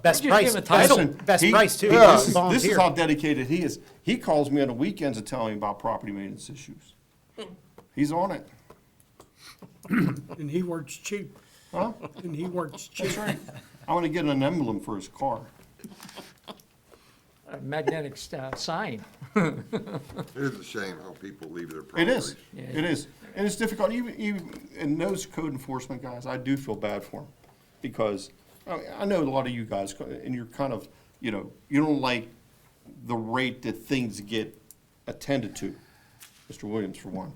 best
Just
price,
give him a title.
best
He-
price too.
This is
Volunteer.
how dedicated he is. He calls me on the weekends to tell me about property maintenance issues. He's on it.
And he works cheap,
Huh?
and he works cheap.
That's right. I want to get an emblem for his car.
A magnetic sign.
It is a shame how people leave their
It
properties.
is. It is. And it's difficult. Even, and those code enforcement guys, I do feel bad for them. Because I know a lot of you guys, and you're kind of, you know, you don't like the rate that things get attended to. Mr. Williams, for one.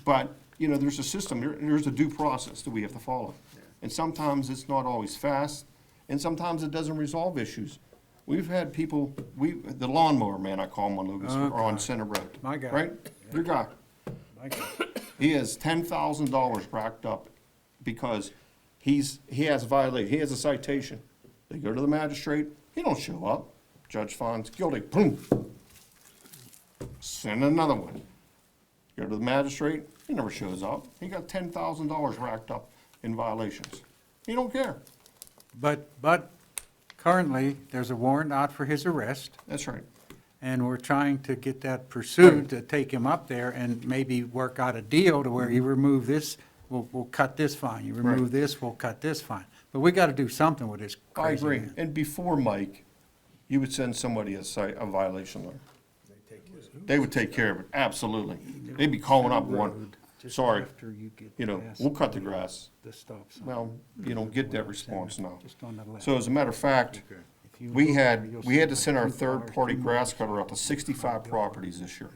But, you know, there's a system, there's a due process that we have to follow. And sometimes it's not always fast, and sometimes it doesn't resolve issues. We've had people, the lawnmower man, I call him on Lucas,
Oh,
on
God.
Center Road.
My guy.
Right? Your guy.
My God.
He has $10,000 racked up because he has violated, he has a citation. They go to the magistrate, he don't show up. Judge finds guilty, boom. Send another one. Go to the magistrate, he never shows up. He got $10,000 racked up in violations. He don't care.
But currently, there's a warrant out for his arrest,
That's right.
and we're trying to get that pursued to take him up there and maybe work out a deal to where you remove this, we'll cut this fine. You remove
Right.
this, we'll cut this fine. But we got to do something with this
I
crazy
agree.
man.
And before Mike, you would send somebody a violation letter. They would take care of it, absolutely. They'd be calling up going,
Just
sorry,
after you get
you know,
past
we'll cut the grass.
the stop sign.
Well, you don't get that response now.
Just on the left.
So as a matter of fact,
If you
we
look
had,
there, you'll
we
see
had to
like
send our
2 cars,
third-party
2
grass
motorcycles.
cutter out to 65 properties this year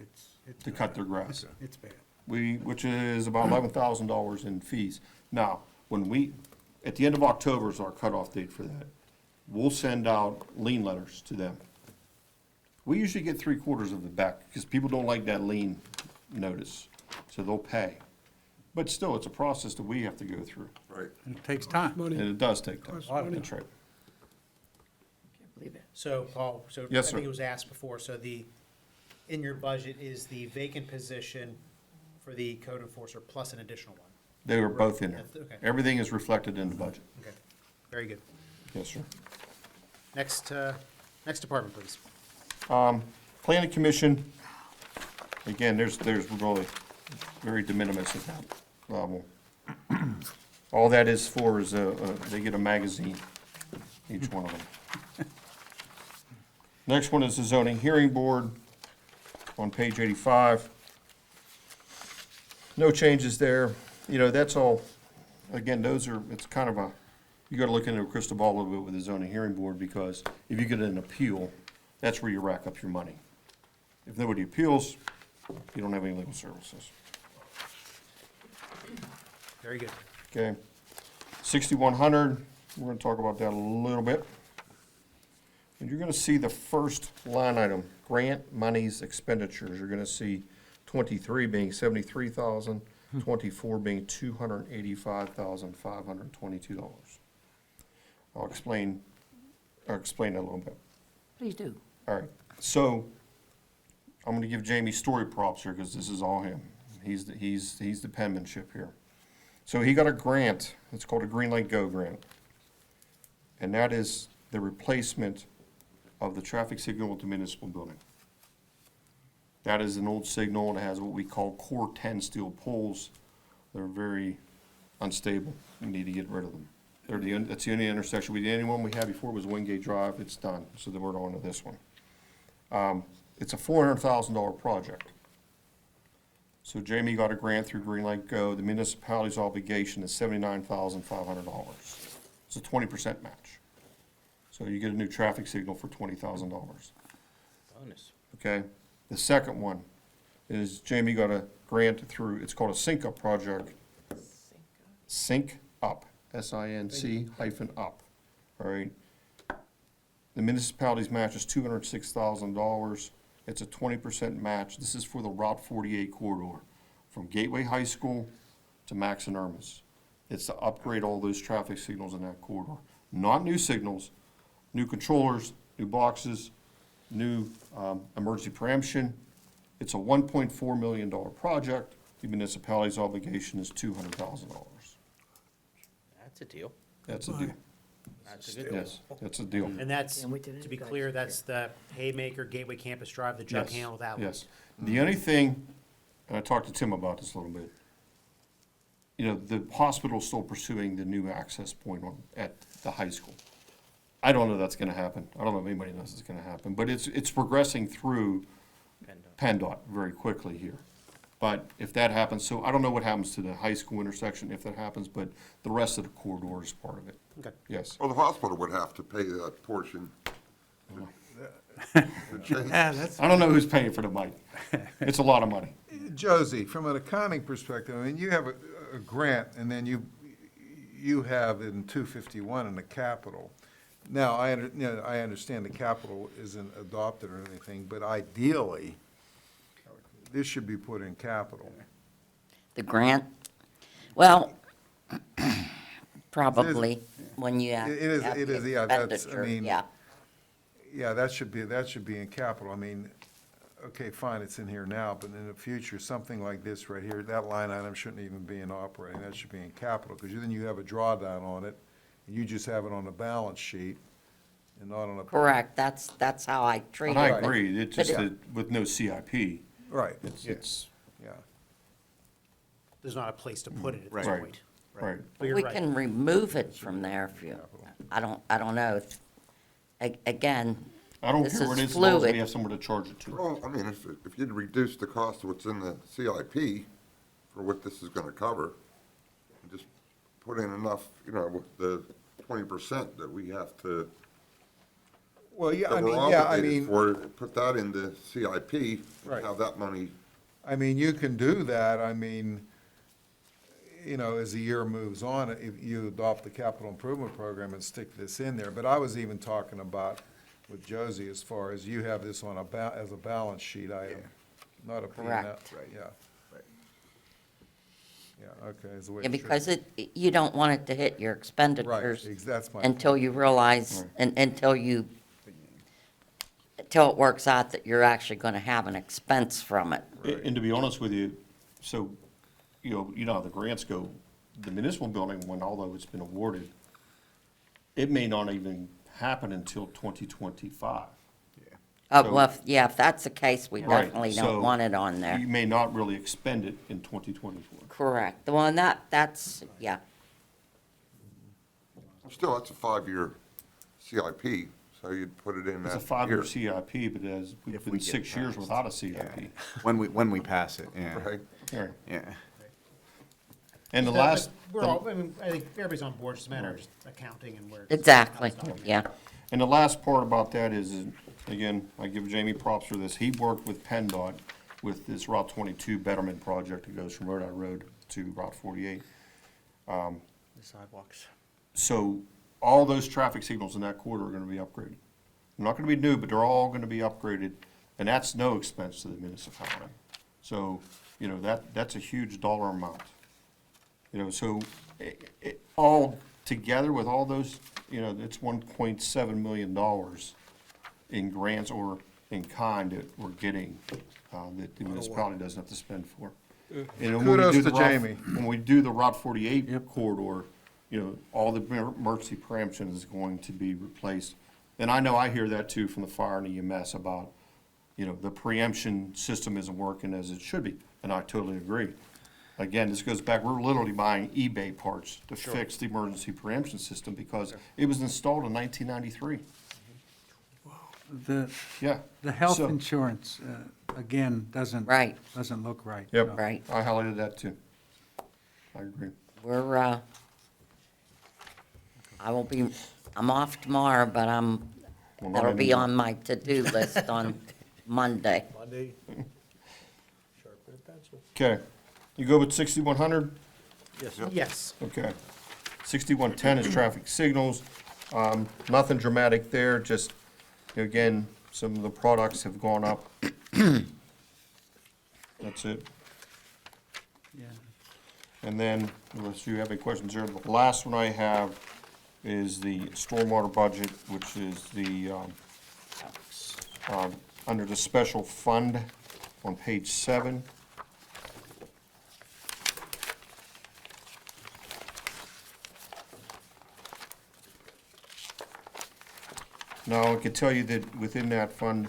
It's
to cut their grass.
It's bad.
Which is about $11,000 in fees. Now, at the end of October is our cutoff date for that. We'll send out lien letters to them. We usually get 3/4 of it back, because people don't like that lien notice, so they'll pay. But still, it's a process that we have to go through,
Right.
And it takes time.
and it does take time.
Costs money.
That's right.
Can't believe it.
So, Paul, so I
Yes,
think
sir.
it was asked before, so in your budget is the vacant position for the code enforcer plus an additional one?
They were both in there.
Okay.
Everything is reflected in the budget.
Okay, very good.
Yes, sir.
Next department, please.
Planning Commission, again, there's really very de minimis at that level. All that is for is, they get a magazine, each one of them. Next one is the zoning hearing board on page 85. No changes there. You know, that's all, again, it's kind of you gotta look into a crystal ball a little bit with the zoning hearing board, because if you get an appeal, that's where you rack up your money. If nobody appeals, you don't have any legal services.
Very good.
Okay. 6100, we're gonna talk about that a little bit. And you're gonna see the first line item, grant monies expenditures. You're gonna see 23 being 73,000, 24 being $285,522. I'll explain that a little bit.
Please do.
All right, so I'm gonna give Jamie story props here, because this is all him. He's the penmanship here. So he got a grant, it's called a Green Light Go grant. And that is the replacement of the traffic signal at the municipal building. That is an old signal, and it has what we call core 10 steel poles. They're very unstable, we need to get rid of them. That's the only intersection, any one we had before was Wingate Drive, it's done, so then we're on to this one. It's a $400,000 project. So Jamie got a grant through Green Light Go. The municipality's obligation is $79,500. It's a 20% match. So you get a new traffic signal for $20,000.
Bonus.
Okay? The second one is Jamie got a grant through, it's called a Sync Up project. Sync Up, SINC hyphen up, all right? The municipality's match is $206,000. It's a 20% match. This is for the Route 48 corridor, from Gateway High School to Max and Irma's. It's to upgrade all those traffic signals in that corridor. Not new signals, new controllers, new boxes, new emergency preemption. It's a $1.4 million project. The municipality's obligation is $200,000.
That's a deal.
That's a deal.
That's a good deal.
Yes, that's a deal.
And that's,
And we did it.
to be clear, that's the Haymaker Gateway Campus Drive, the jug
Yes,
handle, that one.
yes. The only thing, and I talked to Tim about this a little bit, you know, the hospital's still pursuing the new access point at the high school. I don't know that's gonna happen. I don't know if anybody knows it's gonna happen, but it's progressing through PennDOT very quickly here. But if that happens, so I don't know what happens to the high school intersection if that happens, but the rest of the corridor is part of it.
Okay.
Yes.
Well, the hospital would have to pay that portion.
I don't know who's paying for the money. It's a lot of money.
Josie, from an accounting perspective, I mean, you have a grant, and then you have in 251 in the capital. Now, I understand the capital isn't adopted or anything, but ideally, this should be put in capital.
The grant, well, probably, when you have
It is,
have
it
the
is, yeah, that's, I
expenditure,
mean,
yeah.
yeah, that should be in capital. I mean, okay, fine, it's in here now, but in the future, something like this right here, that line item shouldn't even be in operating, that should be in capital, because then you have a drawdown on it, and you just have it on the balance sheet, and not on a.
Correct, that's how I treat it.
And I
but-
agree, it's
but
just
it-
that with no CIP,
Right,
it's,
yeah.
There's not a place to put it at this
Right.
point.
right.
But you're
We
right.
can remove it from there if you, I don't know. Again,
I don't
this
care what it
is
is, as long as we
fluid.
have somewhere to charge it to.
Well, I mean, if you'd reduce the cost of what's in the CIP for what this is gonna cover, and just put in enough, with the 20% that we have to,
Well, yeah,
that we're obligated for, put that into CIP,
Right.
and have that money.
I mean, you can do that, as the year moves on, if you adopt the capital improvement program and stick this in there, but I was even talking about with Josie as far as you have this on as a balance sheet item, not a P&L.
Correct.
Right, yeah. Yeah, okay, is the way
Yeah,
it should
because
be.
you don't want it to hit your expenditures
That's my.
until you realize, until it works out that you're actually gonna have an expense from it.
And to be honest with you, so, how the grants go, the municipal building, although it's been awarded, it may not even happen until 2025.
Oh,
So-
well, if that's the case, we
Right,
definitely
so
don't want it on there.
You may not really expend it in 2024.
Correct. Well, and that's, yeah.
Still, that's a 5-year CIP, so you'd put it in that
It's a
year.
5-year CIP, but we've
If we
been
get
6 years
passed.
without a CIP.
When we pass it, yeah.
Right?
Right.
Yeah.
And the
But
last,
We're all, I think everybody's on board, it's a matter of just accounting and where.
Exactly, yeah.
and the last part about that is, again, I give Jamie props for this. He worked with PennDOT with this Route 22 betterment project that goes from Rhode Island Road to Route 48.
The sidewalks.
So all those traffic signals in that corridor are gonna be upgraded. They're not gonna be new, but they're all gonna be upgraded, and that's no expense to the municipality. So, that's a huge dollar amount. So all together with all those, it's $1.7 million in grants or in kind that we're getting, that the municipality doesn't have to spend for. And when we
Kudos
do
to
the Route-
Jamie.
When we do the Route 48 corridor, all the emergency preemption is going to be replaced. And I know I hear that too from the fire and EMS about, the preemption system isn't working as it should be, and I totally agree. Again, this goes back, we're literally buying eBay parts to fix the emergency preemption system because it was installed in 1993. Yeah.
The health
So-
insurance, again, doesn't look right.
Yep.
so.
Right.
I highlighted that too. I agree.
I'm off tomorrow, but
Well, not
that'll be
anymore.
on my to-do list on Monday.
Monday, sharpen a pencil.
Okay. You go with 6100?
Yes.
Okay. 6110 is traffic signals. Nothing dramatic there, just, again, some of the products have gone up. That's it.
Yeah.
And then, unless you have any questions there, the last one I have is the stormwater budget, which is the, under the special fund on page 7. Now, I can tell you that within that fund,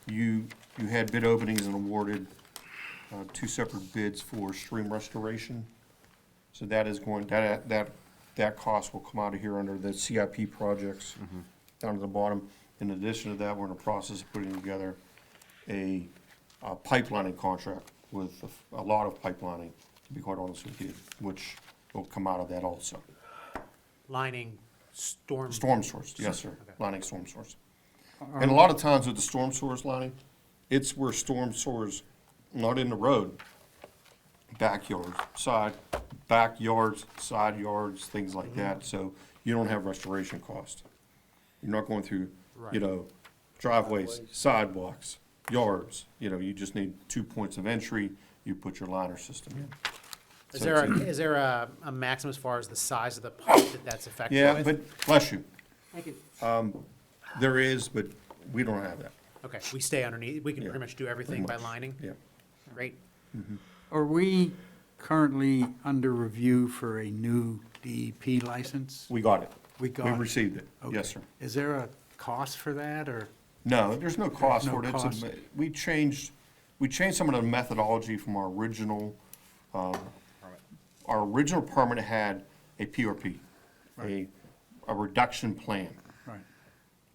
you had bid openings and awarded 2 separate bids for stream restoration. So that is going, that cost will come out of here under the CIP projects down at the bottom. In addition to that, we're in the process of putting together a pipelining contract with a lot of pipelining, to be quite honest with you, which will come out of that also.
Lining storm.
Storm source, yes, sir,
Okay.
lining storm source. And a lot of times with the storm source lining, it's where storm source, not in the road, backyards, side yards, things like that, so you don't have restoration cost. You're not going through, driveways, sidewalks, yards, you just need 2 points of entry, you put your liner system in.
Is
So
there
it's-
is there a maximum as far as the size of the pipe that's effective
Yeah,
with?
but, bless you,
Thank you.
there is, but we don't have that,
Okay, we stay underneath, we can
Yeah,
pretty much do everything by
much.
lining?
yeah.
Great.
Are we currently under review for a new DEP license?
We got it.
We got it.
We received it, yes,
Okay.
sir.
Is there a cost for that, or?
No, there's no cost
no
for it.
cost.
We changed some of the methodology from our original permit had a PRP, a reduction plan.
Right.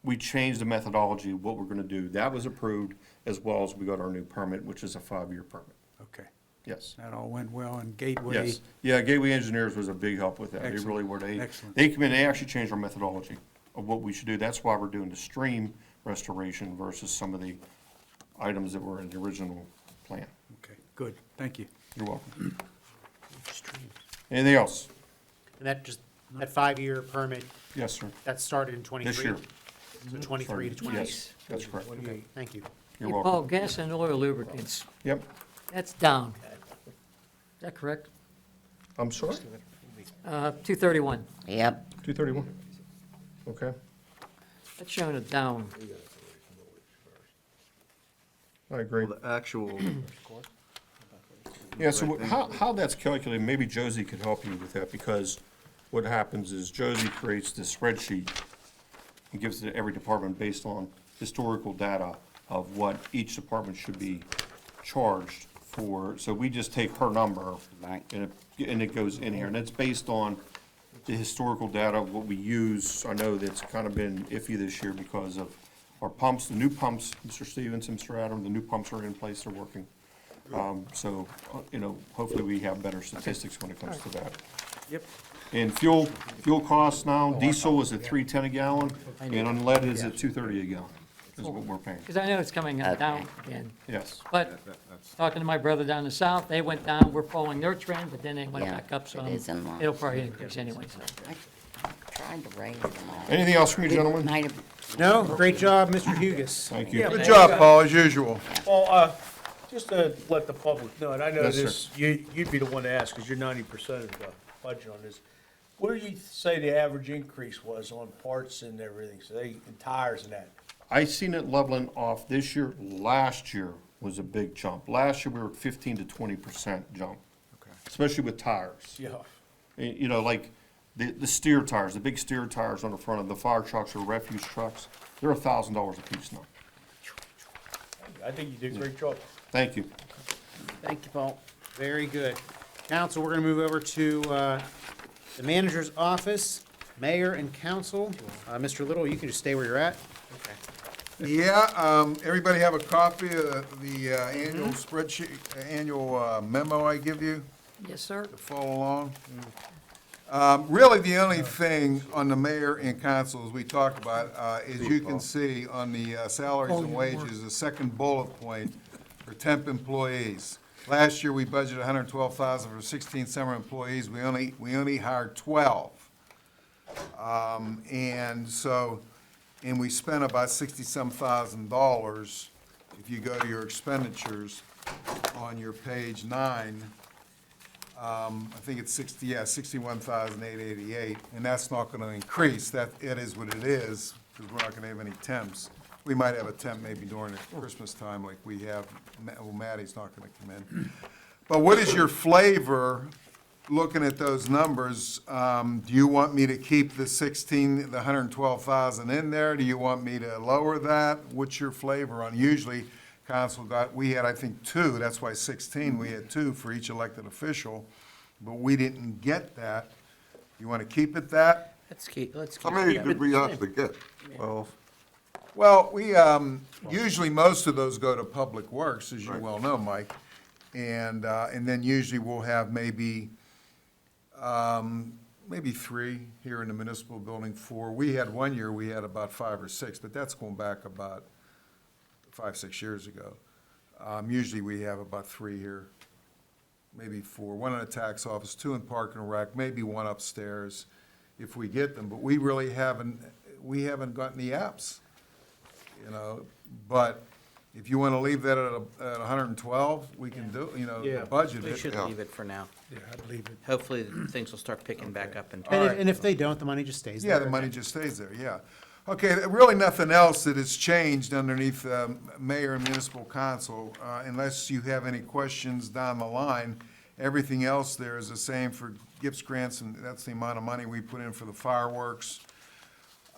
We changed the methodology of what we're gonna do. That was approved, as well as we got our new permit, which is a 5-year permit.
Okay.
Yes.
That all went well, and Gateway,
Yes. Yeah, Gateway Engineers was a big help with that. They
Excellent.
really were.
Excellent.
They come in, they actually changed our methodology of what we should do. That's why we're doing the stream restoration versus some of the items that were in the original plan.
okay, good, thank you.
You're welcome. Anything else?
And that 5-year permit,
Yes, sir.
that started in '23?
This year.
So '23 to
Yes,
26?
that's correct.
Okay, thank you.
You're
Hey,
welcome.
Paul, gas and oil lubricants,
Yep.
that's down. Is that correct?
I'm sorry?
231,
Yep.
231. Okay.
that's showing it down.
I agree.
The actual,
Yeah, so how that's calculated, maybe Josie could help you with that, because what happens is Josie creates this spreadsheet and gives it to every department based on historical data of what each department should be charged for. So we just take her number and it goes in here, and it's based on the historical data of what we use. I know that's kind of been iffy this year because of our pumps, the new pumps, Mr. Stevens, Mr. Adam, the new pumps are in place, they're working. So, hopefully we have better statistics when it comes to that.
Yep.
And fuel costs now, diesel is at $3.10 a gallon, and unleaded is at $2.30 a gallon, is what we're paying.
Because I know it's coming down again.
Yes.
But talking to my brother down the south, they went down, we're following their trend, but then they went
Yeah,
back up, so
it is in line.
it'll probably increase anyway, so.
I tried to raise them all.
Anything else from you, gentlemen?
Might have-
No, great job, Mr. Hugus.
Thank you.
good job, Paul, as usual.
Well, just to let the public know, and I know
Yes, sir.
this, you'd be the one to ask, because you're 90% of the budget on this. What do you say the average increase was on parts and everything, and tires and that?
I seen it leveling off this year. Last year was a big jump. Last year, we were at 15 to 20% jump, especially with tires.
Yeah.
Like the steer tires, the big steer tires on the front of the fire trucks or refuse trucks, they're $1,000 a piece now.
I think you did a great job.
Thank you.
Thank you, Paul. Very good. Council, we're going to move over to the manager's office, mayor and council. Mr. Little, you can just stay where you're at.
Yeah, everybody have a copy of the annual spreadsheet, annual memo I give you
Yes, sir.
to follow along? Really, the only thing on the mayor and council, as we talk about, is you can see on the salaries and wages, the second bullet point for temp employees. Last year, we budgeted $112,000 for 16 summer employees. We only hired 12. And we spent about $60-some thousand. If you go to your expenditures on your page 9, I think it's 61,888, and that's not gonna increase. It is what it is, because we're not gonna have any temps. We might have a temp maybe during the Christmas time like we have, well, Maddie's not gonna come in. But what is your flavor, looking at those numbers? Do you want me to keep the 112,000 in there? Do you want me to lower that? What's your flavor on? Usually, we had, I think, 2, that's why 16, we had 2 for each elected official, but we didn't get that. You want to keep it that?
Let's keep
How many did we actually get?
Well, we, usually most of those go to Public Works, as you well know, Mike. And then usually we'll have maybe 3 here in the municipal building, 4. We had one year, we had about 5 or 6, but that's going back about 5-6 years ago. Usually we have about 3 here, maybe 4, 1 in the tax office, 2 in Park and Rec, maybe 1 upstairs if we get them, but we really haven't gotten the apps, but if you want to leave that at 112, we can do, budget
We
it.
should leave it for now.
Yeah, I'd leave it.
Hopefully, things will start picking back up in.
And if they don't, the money just stays there.
Yeah, the money just stays there, yeah. Okay, really nothing else that has changed underneath mayor and municipal council, unless you have any questions down the line. Everything else there is the same for gifts, grants, and that's the amount of money we put in for the fireworks.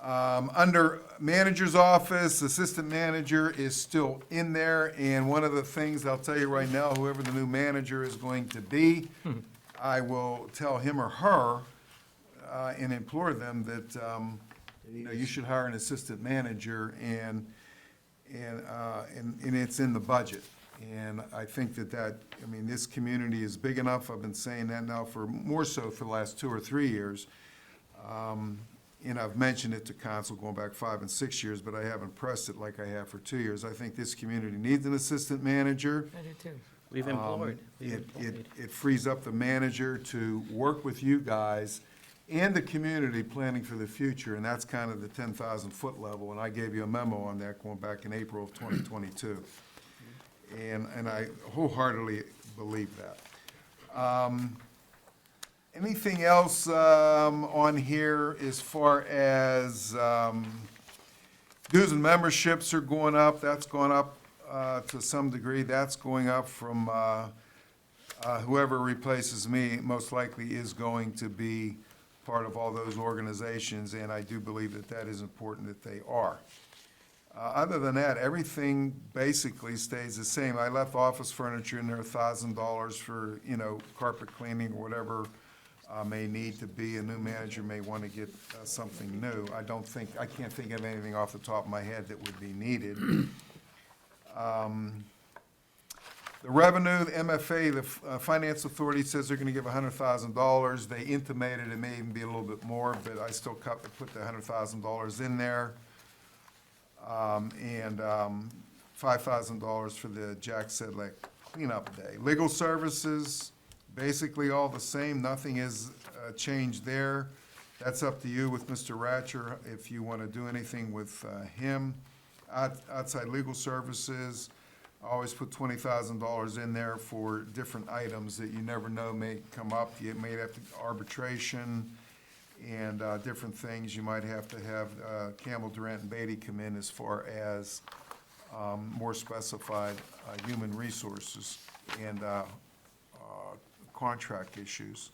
Under manager's office, assistant manager is still in there, and one of the things I'll tell you right now, whoever the new manager is going to be, I will tell him or her, and implore them that, you should hire an assistant manager, and it's in the budget. And I think this community is big enough, I've been saying that now more so for the last 2 or 3 years. And I've mentioned it to council going back 5 and 6 years, but I haven't pressed it like I have for 2 years. I think this community needs an assistant manager.
I do too.
We've employed.
It frees up the manager to work with you guys and the community planning for the future, and that's kind of the 10,000-foot level, and I gave you a memo on that going back in April of 2022. And I wholeheartedly believe that. Anything else on here as far as dues and memberships are going up? That's going up to some degree. That's going up from whoever replaces me most likely is going to be part of all those organizations, and I do believe that that is important that they are. Other than that, everything basically stays the same. I left office furniture in there, $1,000 for, carpet cleaning or whatever may need to be. A new manager may want to get something new. I can't think of anything off the top of my head that would be needed. The revenue, the MFA, the Finance Authority says they're gonna give $100,000. They intimated it may even be a little bit more, but I still put the $100,000 in there. And $5,000 for the Jack Sedlak cleanup day. Legal services, basically all the same, nothing is changed there. That's up to you with Mr. Ratcher if you want to do anything with him. Outside legal services, I always put $20,000 in there for different items that you never know may come up. You may have to arbitration and different things. You might have to have Campbell, Durant, and Beatty come in as far as more specified human resources and contract issues.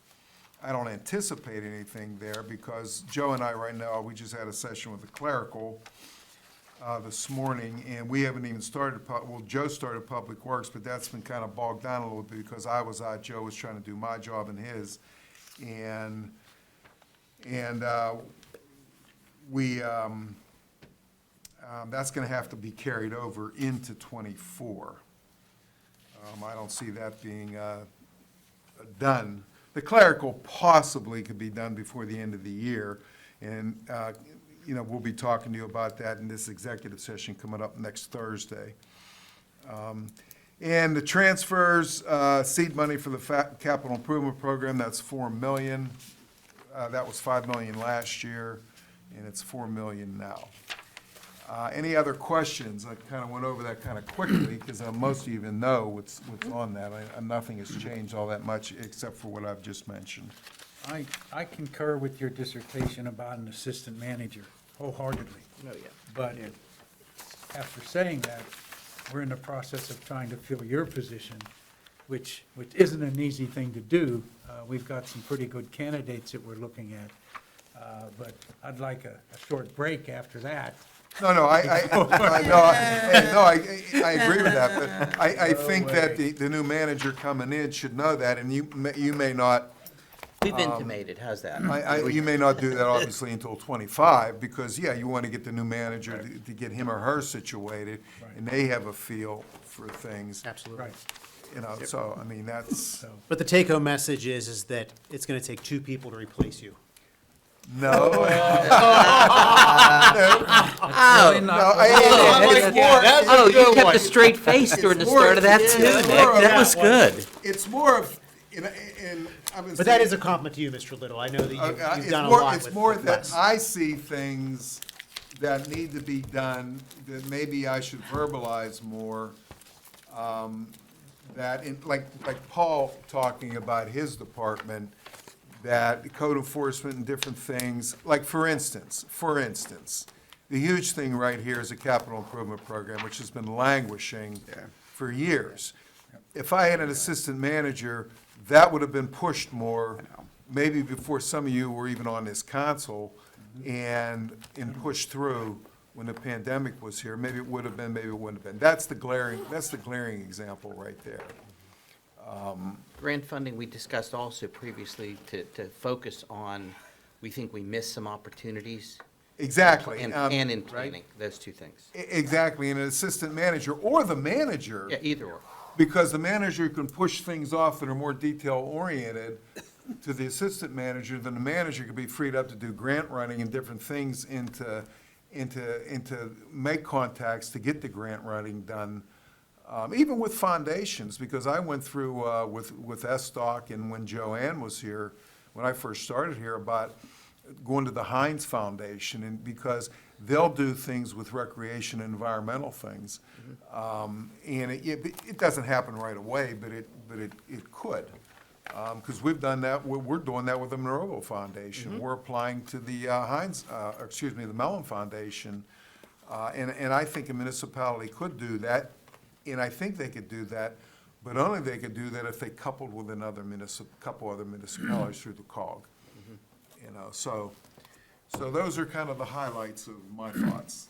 I don't anticipate anything there because Joe and I right now, we just had a session with the clerical this morning, and we haven't even started, Joe started Public Works, but that's been kind of bogged down a little bit because I was out, Joe was trying to do my job and his, and that's gonna have to be carried over into '24. I don't see that being done. The clerical possibly could be done before the end of the year, and we'll be talking to you about that in this executive session coming up next Thursday. And the transfers, seed money for the capital improvement program, that's $4 million. That was $5 million last year, and it's $4 million now. Any other questions? I kind of went over that kind of quickly because most of you even know what's on that. Nothing has changed all that much except for what I've just mentioned.
I concur with your dissertation about an assistant manager wholeheartedly.
Oh, yeah.
But after saying that, we're in the process of trying to fill your position, which isn't an easy thing to do. We've got some pretty good candidates that we're looking at, but I'd like a short break after that.
No, I agree with that, but I think that the new manager coming in should know that, and you may not.
We've intimated, how's that?
You may not do that obviously until '25, because, you want to get the new manager to get him or her situated, and they have a feel for things.
Absolutely.
Right.
So, that's,
But the take-home message is that it's going to take 2 people to replace you.
no.
Really not-
Oh, you kept a straight face during the start of that too, Nick. That was good.
It's more of,
But that is a compliment to you, Mr. Little. I know that you've
it's
done a
more,
lot
it's
with
more
with
that
less.
I see things that need to be done, that maybe I should verbalize more. Like Paul talking about his department, that code enforcement and different things, like for instance, the huge thing right here is a capital improvement program, which has been languishing for years. If I had an assistant manager, that would have been pushed more, maybe before some of you were even on this council, and pushed through when the pandemic was here. Maybe it would have been, maybe it wouldn't have been. That's the glaring example right there.
Grant funding, we discussed also previously to focus on, we think we missed some opportunities.
Exactly.
And in
right?
planning, those two things.
Exactly, and an assistant manager, or the manager.
Yeah, either or.
Because the manager can push things off that are more detail-oriented to the assistant manager, then the manager could be freed up to do grant running and different things and to make contacts to get the grant writing done. Even with foundations, because I went through with SDOC and when Joanne was here, when I first started here, about going to the Heinz Foundation, and because they'll do things with recreation and environmental things. And it doesn't happen right away, but it could. Because we've done that, we're doing that with the Monroeville Foundation. We're applying to the the Mellon Foundation. And I think a municipality could do that, and I think they could do that, but only they could do that if they coupled with couple other municipalities through the COG. You know, so those are kind of the highlights of my thoughts.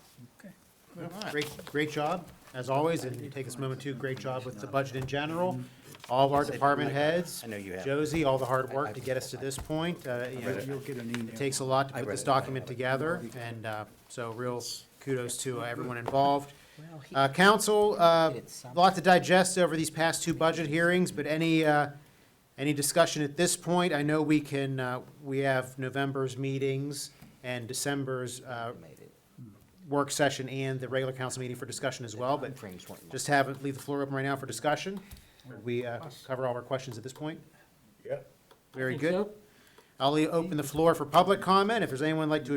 Great job, as always, and you take this moment too, great job with the budget in general. All of our department heads,
I know you have.
Josie, all the hard work to get us to this point.
You'll get an email.
It takes a lot to put this document together, and so real kudos to everyone involved. Council, a lot to digest over these past two budget hearings, but any discussion at this point? I know we have November's meetings and December's work session and the regular council meeting for discussion as well, but just leave the floor open right now for discussion. We cover all our questions at this point?
Yeah.
Very
Think
good.
so?
I'll open the floor for public comment. If there's anyone who'd like to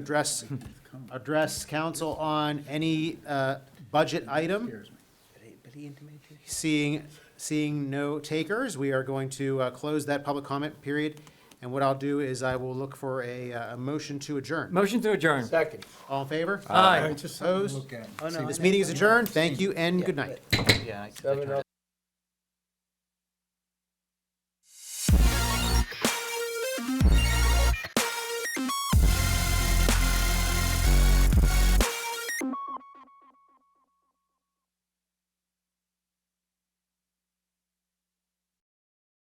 address council on any budget item. Seeing no takers, we are going to close that public comment period. And what I'll do is I will look for a motion to adjourn.
Motion to adjourn.
Second.
All in favor?
Aye.
Just something to
Opposed?
look at.
This meeting is adjourned. Thank you and good night.
Yeah. I-
7:00.